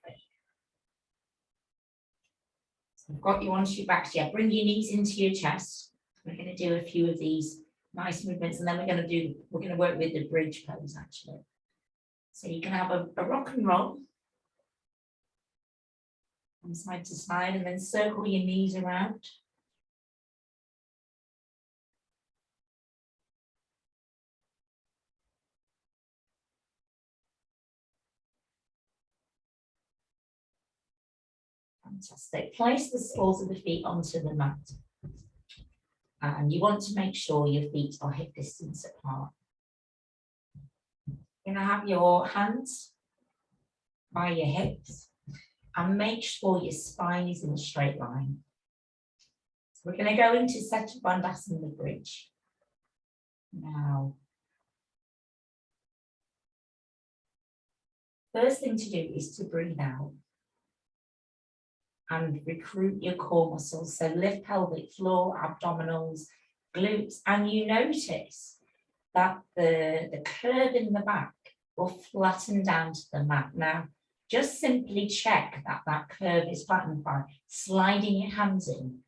So I've got you onto your backs. Yeah, bring your knees into your chest. We're going to do a few of these nice movements, and then we're going to work with the bridge pose actually. So you can have a rock and roll from side to side, and then circle your knees around. Fantastic. Place the soles of the feet onto the mat. And you want to make sure your feet are hip distance apart. You're going to have your hands by your hips and make sure your spine is in a straight line. So we're going to go into Setu Bandhasana, the bridge. Now, first thing to do is to breathe out and recruit your core muscles. So lift pelvic floor, abdominals, glutes, and you notice that the curve in the back will flatten down to the mat. Now, just simply check that that curve is flattened by sliding your hands in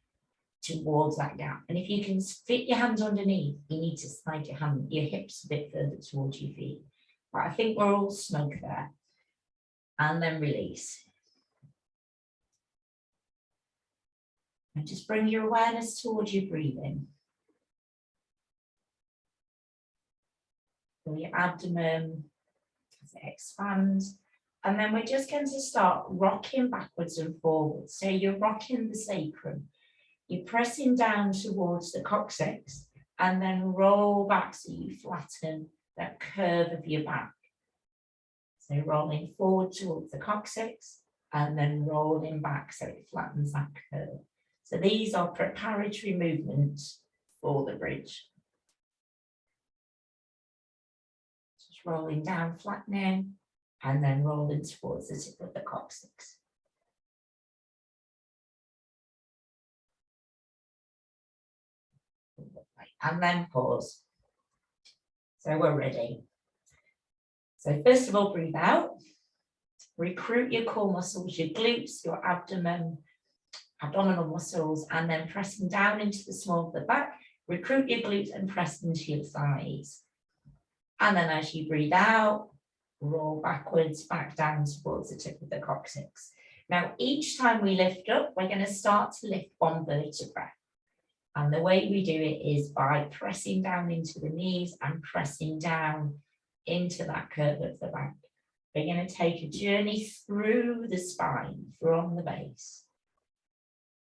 towards that gap. And if you can fit your hands underneath, you need to slide your hips a bit further towards your feet. But I think we're all snug there. And then release. And just bring your awareness towards your breathing. Feel your abdomen as it expands. And then we're just going to start rocking backwards and forwards. So you're rocking the sacrum. You're pressing down towards the coccyx and then roll back so you flatten that curve of your back. So rolling forward towards the coccyx and then rolling back so it flattens that curve. So these are preparatory movements for the bridge. Just rolling down, flattening, and then rolling towards the tip of the coccyx. And then pause. So we're ready. So first of all, breathe out. Recruit your core muscles, your glutes, your abdominal muscles, and then pressing down into the small of the back. Recruit your glutes and press into your thighs. And then as you breathe out, roll backwards, back down towards the tip of the coccyx. Now, each time we lift up, we're going to start to lift one vertebra. And the way we do it is by pressing down into the knees and pressing down into that curve of the back. We're going to take a journey through the spine from the base.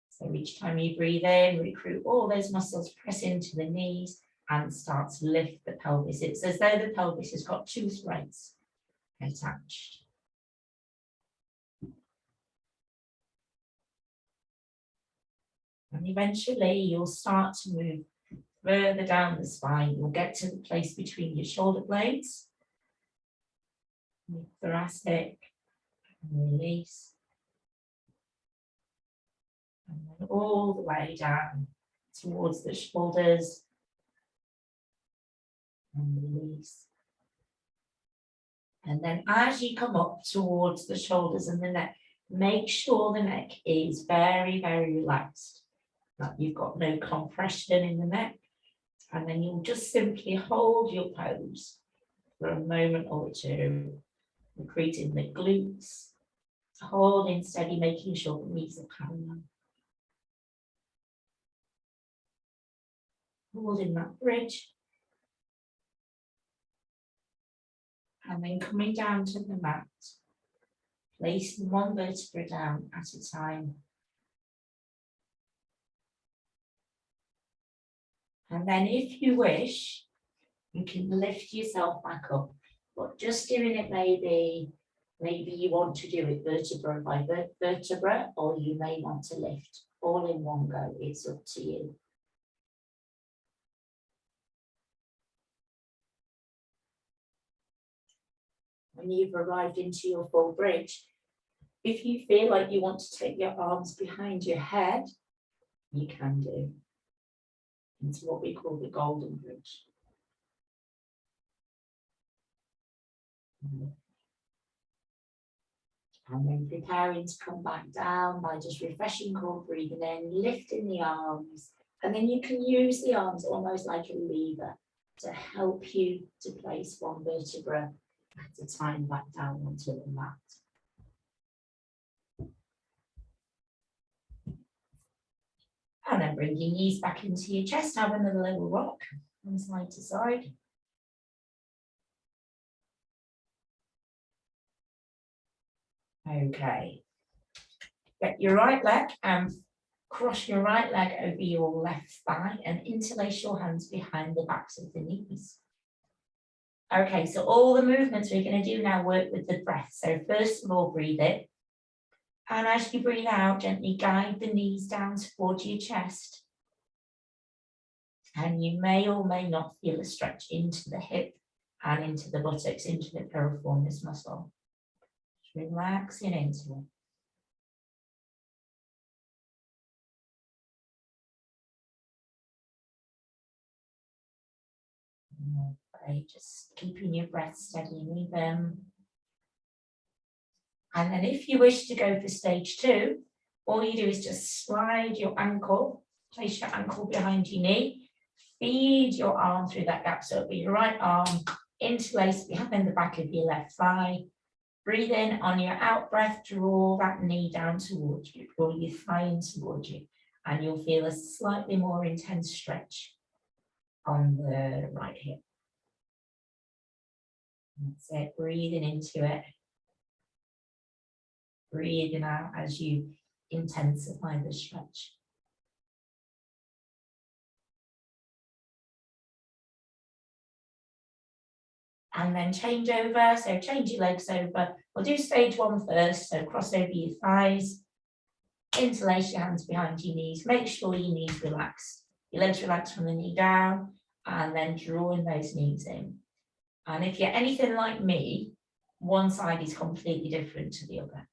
So each time you breathe in, recruit all those muscles, press into the knees and start to lift the pelvis. It's as though the pelvis has got two threads attached. And eventually you'll start to move further down the spine. You'll get to the place between your shoulder blades, thoracic, and release. And then all the way down towards the shoulders and release. And then as you come up towards the shoulders and the neck, make sure the neck is very, very relaxed. Like you've got no compression in the neck. And then you'll just simply hold your pose for a moment or two, recruiting the glutes, holding steady, making sure the knees are parallel. Holding that bridge. And then coming down to the mat, placing one vertebra down at a time. And then if you wish, you can lift yourself back up, but just doing it maybe you want to do it vertebra by vertebra, or you may want to lift all in one go. It's up to you. When you've arrived into your full bridge, if you feel like you want to take your arms behind your head, you can do. Into what we call the golden bridge. And then preparing to come back down by just refreshing core, breathing in, lifting the arms. And then you can use the arms almost like a lever to help you to place one vertebra at a time back down onto the mat. And then bring your knees back into your chest, have another little rock from side to side. Okay. Get your right leg and cross your right leg over your left thigh and interlace your hands behind the backs of the knees. Okay, so all the movements we're going to do now work with the breath. So first of all, breathe in. And as you breathe out, gently guide the knees down towards your chest. And you may or may not feel a stretch into the hip and into the buttocks, into the piriformis muscle. Just relaxing into it. Okay, just keeping your breath steady and even. And then if you wish to go for stage 2, all you do is just slide your ankle, place your ankle behind your knee, feed your arm through that gap. So it'll be your right arm interlaced behind the back of your left thigh. Breathe in on your out breath, draw that knee down towards you, draw your thigh in towards you, and you'll feel a slightly more intense stretch on the right hip. That's it, breathing into it. Breathing out as you intensify the stretch. And then change over, so change your legs over. We'll do stage 1 first, so cross over your thighs. Interlace your hands behind your knees. Make sure your knees relax. Your legs relax from the knee down, and then drawing those knees in. And if you're anything like me, one side is completely different to the other.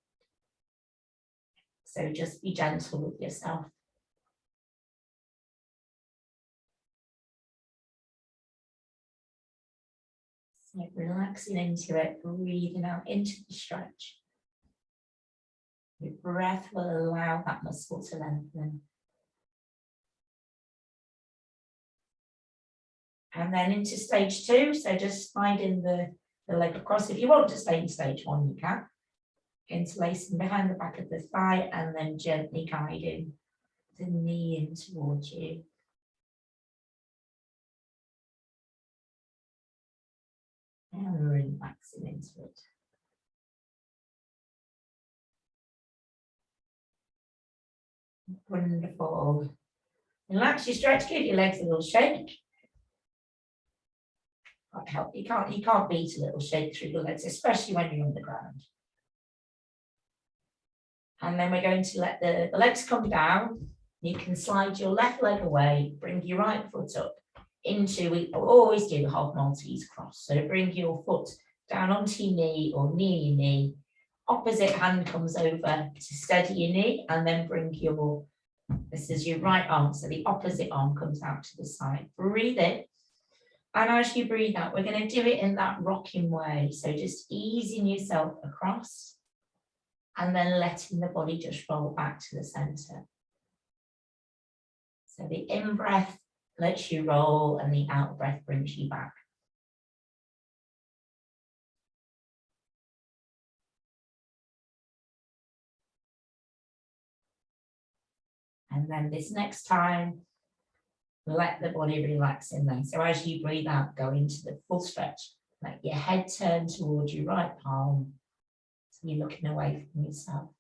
So just be gentle with yourself. So relaxing into it, breathing out into the stretch. Your breath will allow that muscle to lengthen. And then into stage 2, so just sliding the leg across. If you want to stay in stage 1, you can. Interlacing behind the back of the thigh and then gently guiding the knee in towards you. And relaxing into it. Wonderful. Relax your stretch, give your legs a little shake. Can't help, you can't beat a little shake through your legs, especially when you're on the ground. And then we're going to let the legs come down. You can slide your left leg away, bring your right foot up into, we always do the half Maltese cross. So bring your foot down onto your knee or near your knee. Opposite hand comes over to steady your knee, and then bring this is your right arm, so the opposite arm comes out to the side. Breathe in. And as you breathe out, we're going to do it in that rocking way. So just easing yourself across and then letting the body just roll back to the center. So the in-breath lets you roll and the out-breath brings you back. And then this next time, let the body relax in there. So as you breathe out, go into the full stretch. Let your head turn towards your right palm. So you're looking away from yourself.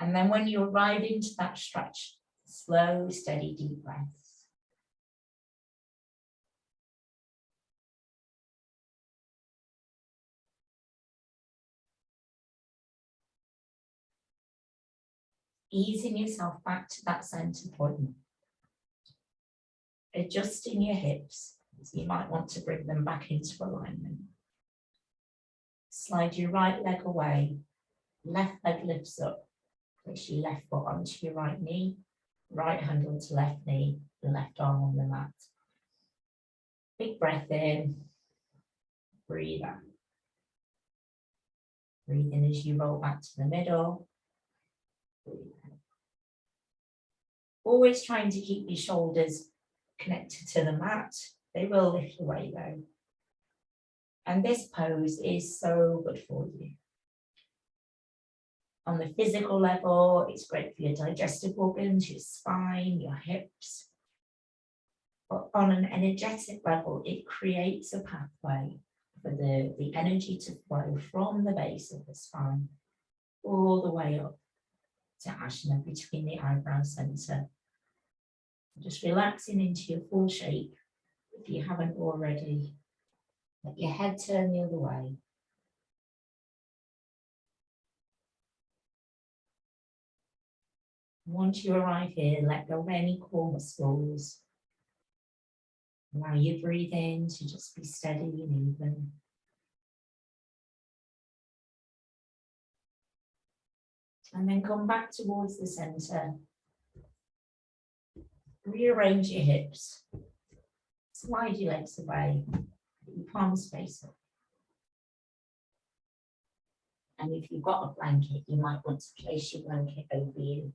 And then when you arrive into that stretch, slow, steady, deep breaths. Easing yourself back to that center point. Adjusting your hips, so you might want to bring them back into alignment. Slide your right leg away, left leg lifts up, place your left foot onto your right knee, right hand onto left knee, the left arm on the mat. Big breath in, breathe out. Breathe in as you roll back to the middle. Breathe out. Always trying to keep your shoulders connected to the mat. They will lift away though. And this pose is so good for you. On the physical level, it's great for your digestive organs, your spine, your hips. But on an energetic level, it creates a pathway for the energy to flow from the base of the spine all the way up to Asana between the eyebrow center. Just relaxing into your full shape if you haven't already. Let your head turn the other way. Once you arrive here, let go of any core muscles. Allow your breathing to just be steady and even. And then come back towards the center. Rearrange your hips. Slide your legs away. Put your palms face up. And if you've got a blanket, you might want to place your blanket over you.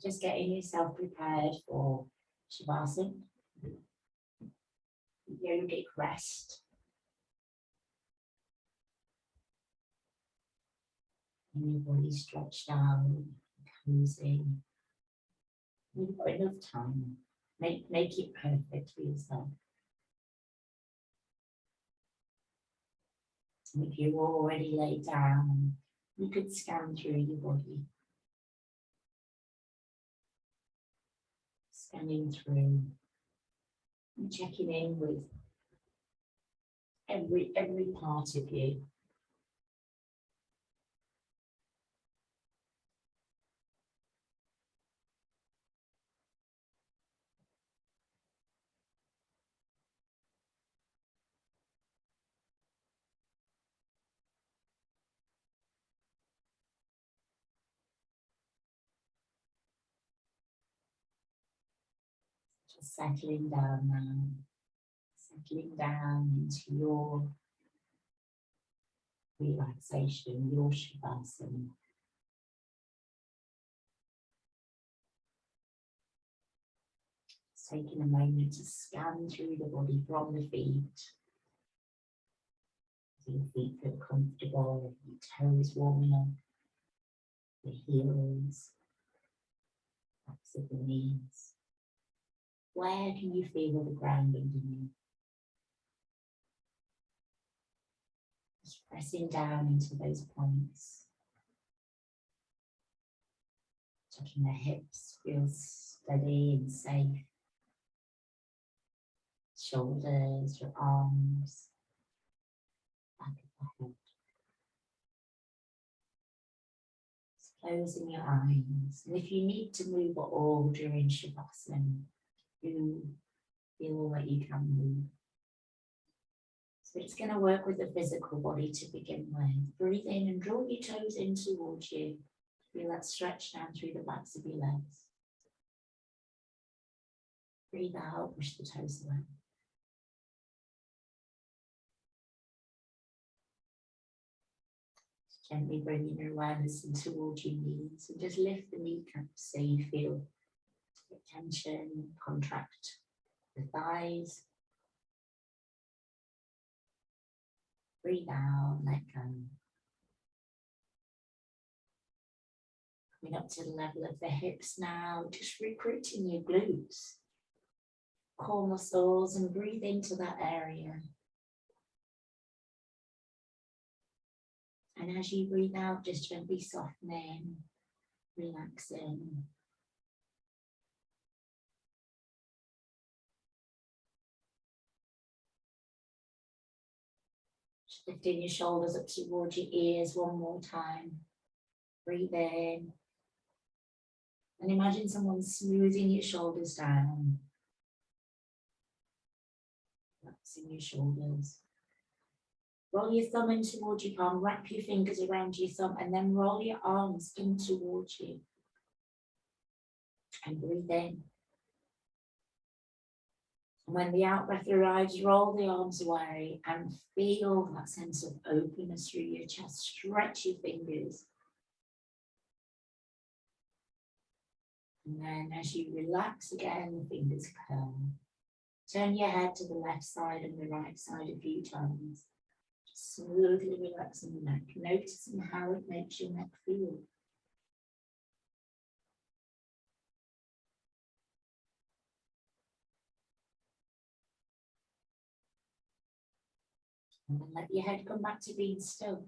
Just getting yourself prepared for Shavasana, yogic rest. And your body stretched out, cozy. You've got enough time. Make it perfect for yourself. And if you're already laid down, you could scan through your body. Scanning through and checking in with every part of you. Just settling down now. Settling down into your relaxation, your Shavasana. Just taking a moment to scan through the body from the feet. So your feet feel comfortable, your toes warming up, the heels, backs of the knees. Where can you feel the ground underneath? Just pressing down into those points. Checking the hips feel steady and safe. Shoulders, your arms, back of the head. Just closing your eyes. And if you need to move at all during Shavasana, you feel that you can move. So it's going to work with the physical body to begin with. Breathe in and draw your toes in towards you. Feel that stretch down through the backs of your legs. Breathe out, push the toes away. Just gently bringing your awareness in towards your knees and just lift the kneecaps so you feel the tension, contract the thighs. Breathe out, let go. Coming up to the level of the hips now, just recruiting your glutes, core muscles, and breathe into that area. And as you breathe out, just gently softening, relaxing. Just lifting your shoulders up towards your ears one more time. Breathe in. And imagine someone smoothing your shoulders down. Relaxing your shoulders. Roll your thumb in towards your palm, wrap your fingers around your thumb, and then roll your arms in towards you. And breathe in. And when the out breath arrives, roll the arms away and feel that sense of openness through your chest. Stretch your fingers. And then as you relax again, the fingers curl. Turn your head to the left side and the right side a few times. Just smoothly relaxing the neck, noticing how it makes your neck feel. And then let your head come back to being still.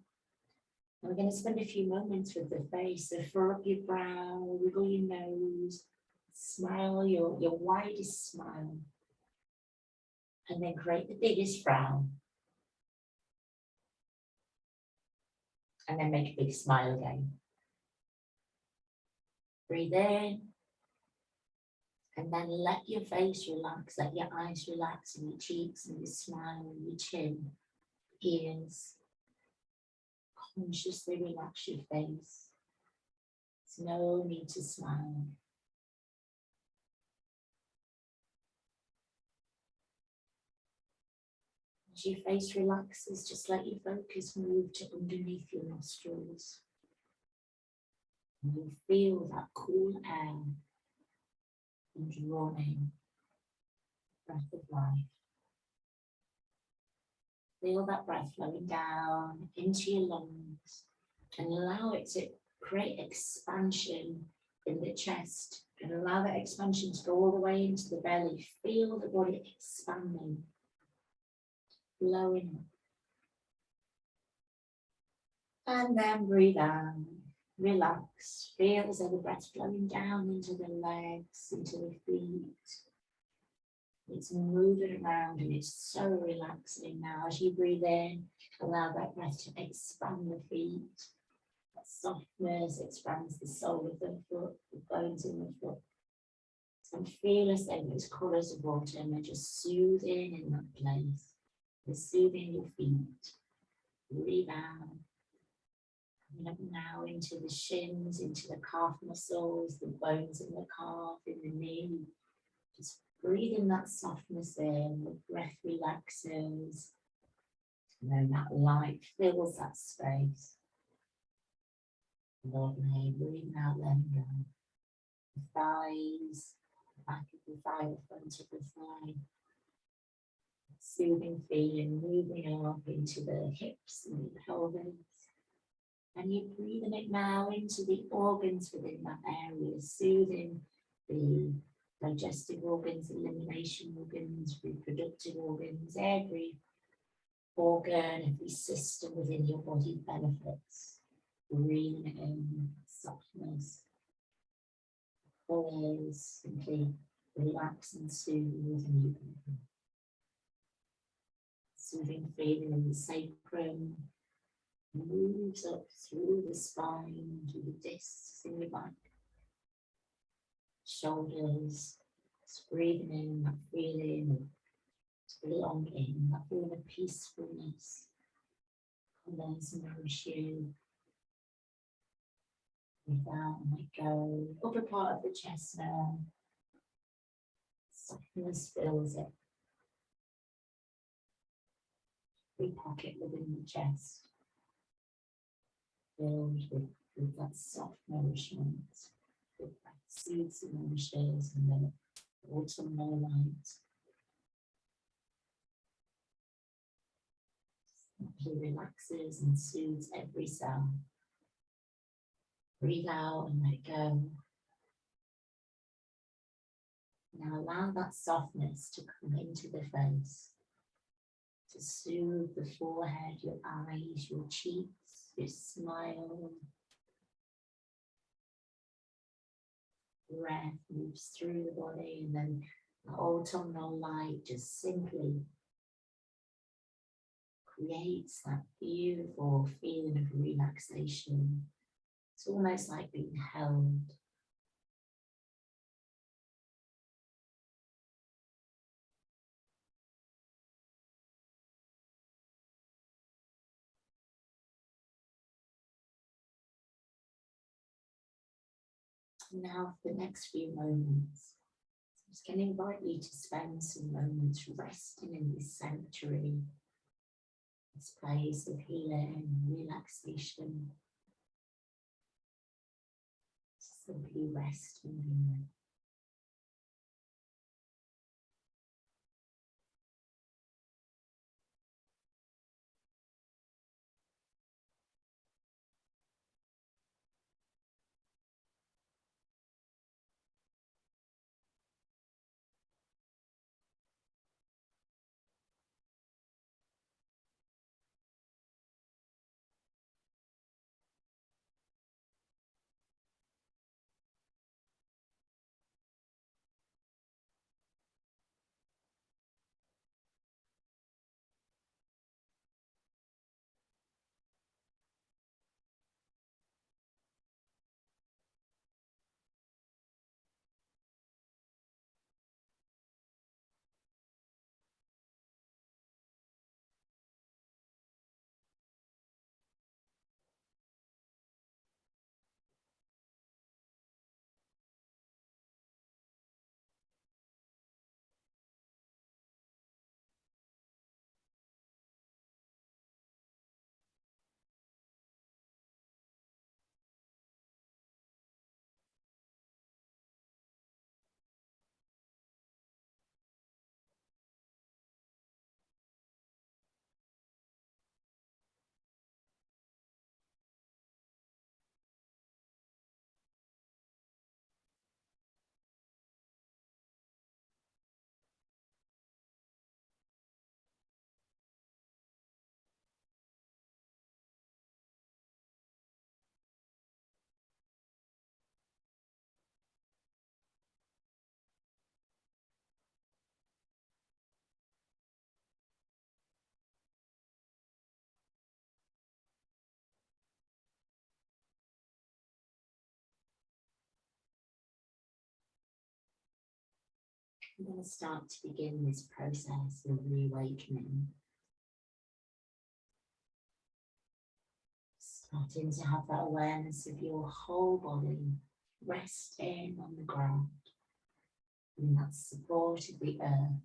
And we're going to spend a few moments with the face. So furrow up your brow, wiggle your nose, smile your widest smile. And then create the biggest frown. And then make a big smile again. Breathe in. And then let your face relax, let your eyes relax, and your cheeks, and your smile, and your chin, ears. Consciously relax your face. There's no need to smile. As your face relaxes, just let your focus move to underneath your nostrils. And you feel that cool air and drawing breath of life. Feel that breath flowing down into your lungs and allow it to create expansion in the chest and allow that expansion to go all the way into the belly. Feel the body expanding, flowing up. And then breathe out, relax. Feel as though the breath's flowing down into the legs, into the feet. It's moving around and it's so relaxing now. As you breathe in, allow that breath to expand the feet. That softness expands the sole of the foot, the bones in the foot. And feel as though those colours of water and they're just soothing in that place. They're soothing your feet. Breathe out. Coming up now into the shins, into the calf muscles, the bones in the calf, in the knee. Just breathing that softness in, the breath relaxes. And then that light fills that space. Lovely. Breathe out, letting go. The thighs, the back of the thigh, the front of the thigh. Soothing feeling, moving up into the hips and the pelvis. And you're breathing it now into the organs within that area, soothing the digestive organs, elimination organs, reproductive organs, every organ, every system within your body benefits. Breathing it in, softness, colours, simply relax and soothe and you can. Soothing feeling in the sacrum. Moves up through the spine, to the discs in your back, shoulders, just breathing in that feeling of belonging, that feeling of peacefulness. And then nourish you. Breathe out and let go. Upper part of the chest now. Softness fills it. Every pocket within the chest. Filled with that soft nourishment, with that soothes and nourishes, and then autumnal light. Simply relaxes and soothes every cell. Breathe out and let go. Now allow that softness to come into the face, to soothe the forehead, your eyes, your cheeks, your smile. Breath moves through the body and then the autumnal light just simply creates that beautiful feeling of relaxation. It's almost like being held. Now for the next few moments, I'm just going to invite you to spend some moments resting in this sanctuary, this place of healing and relaxation. Simply resting here. I'm going to start to begin this process of reawakening. Starting to have that awareness of your whole body resting on the ground, in that support of the earth.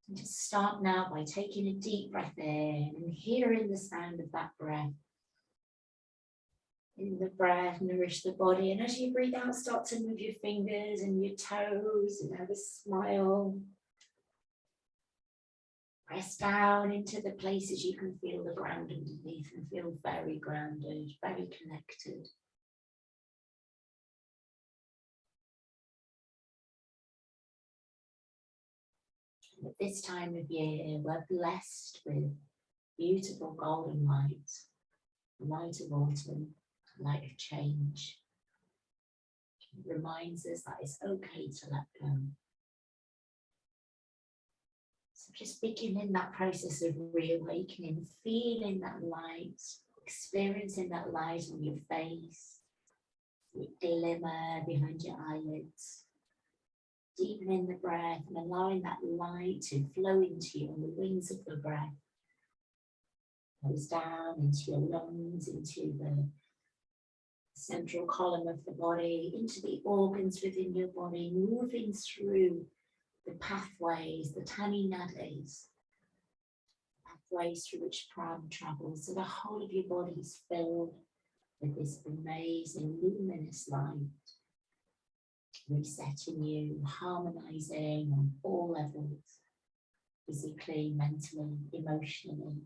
And just start now by taking a deep breath in and hearing the sound of that breath. In the breath, nourish the body, and as you breathe out, start to move your fingers and your toes and have a smile. Press down into the places you can feel the ground underneath and feel very grounded, very connected. And at this time of year, we're blessed with beautiful golden light, light of autumn, light of change. It reminds us that it's okay to let go. So just beginning that process of reawakening, feeling that light, experiencing that light on your face, the glimmer behind your eyelids, deepening the breath and allowing that light to flow into you on the wings of the breath. Goes down into your lungs, into the central column of the body, into the organs within your body, moving through the pathways, the tani nadis, pathways through which prana travels. So the whole of your body is filled with this amazing luminous light, resetting you, harmonizing on all levels, physically, mentally, emotionally,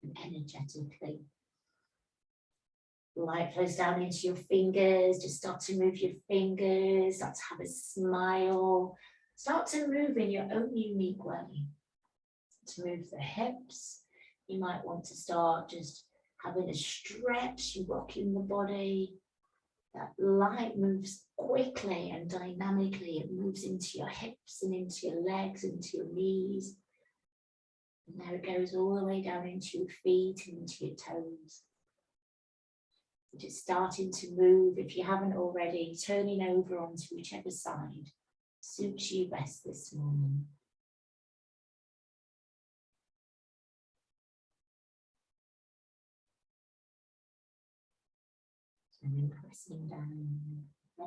and energetically. Light flows down into your fingers. Just start to move your fingers, start to have a smile. Start to move in your own unique way. To move the hips. You might want to start just having a stretch, rocking the body. That light moves quickly and dynamically. It moves into your hips and into your legs, into your knees. And there it goes all the way down into your feet and into your toes. Just starting to move, if you haven't already, turning over onto whichever side suits you best this morning. And then pressing down.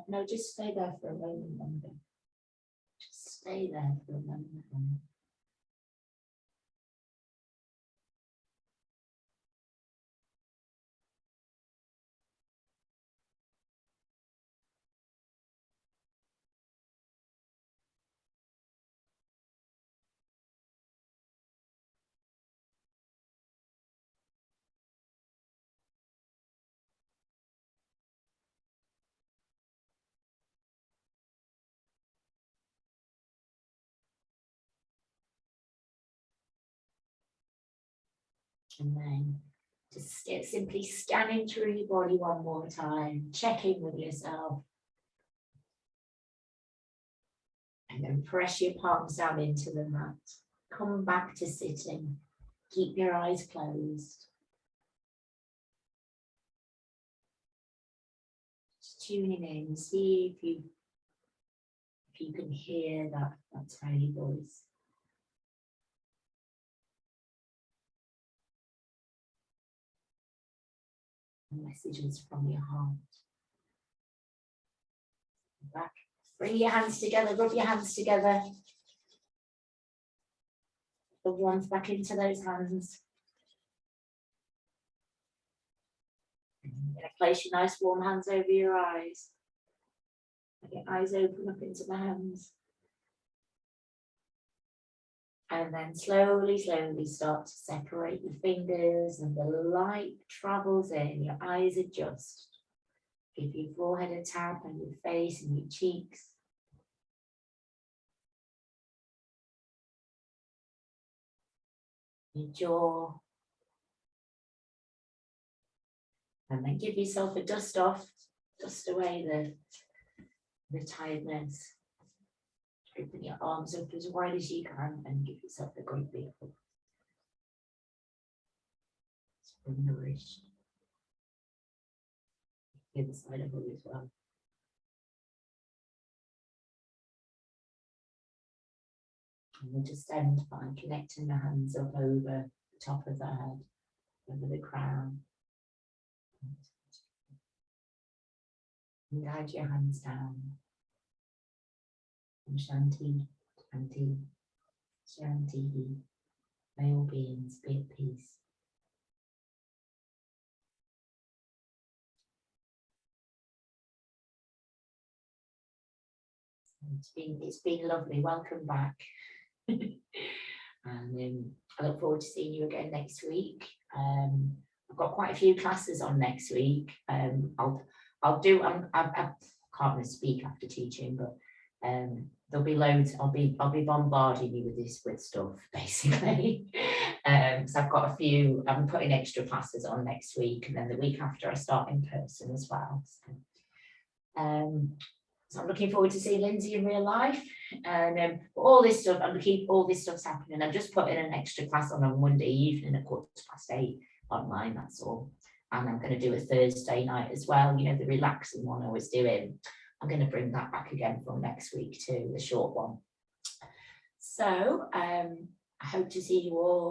No, just stay there for a moment longer. Just stay there for a moment longer. And then just simply scanning through your body one more time, check in with yourself. And then press your palms down into the mat. Come back to sitting. Keep your eyes closed. Just tuning in, see if you can hear that tiny voice. Messages from your heart. Back. Bring your hands together, rub your hands together. The warmth back into those hands. And you're going to place your nice warm hands over your eyes. Let your eyes open up into the hands. And then slowly, slowly start to separate your fingers and the light travels in, your eyes adjust. Give your forehead a tap and your face and your cheeks. Your jaw. And then give yourself a dust off, dust away the tiredness. Open your arms up as wide as you can and give yourself a great big hug. Spring nourished. The other side of it as well. And we'll just end by connecting the hands up over the top of the head, over the crown. And guide your hands down. And Shanti, Shanti, Shanti. May all beings be at peace. It's been lovely. Welcome back. And I look forward to seeing you again next week. I've got quite a few classes on next week. I can't really speak after teaching, but there'll be loads. I'll be bombarding you with stuff basically. So I've got a few. I'm putting extra classes on next week, and then the week after I start in person as well. So I'm looking forward to seeing Lindsay in real life, and all this stuff. I'm gonna keep all this stuff's happening. I'm just putting an extra class on Monday evening at 8:15 online. That's all. And I'm going to do a Thursday night as well. You know, the relaxing one I was doing. I'm going to bring that back again from next week too, the short one. So I hope to see you all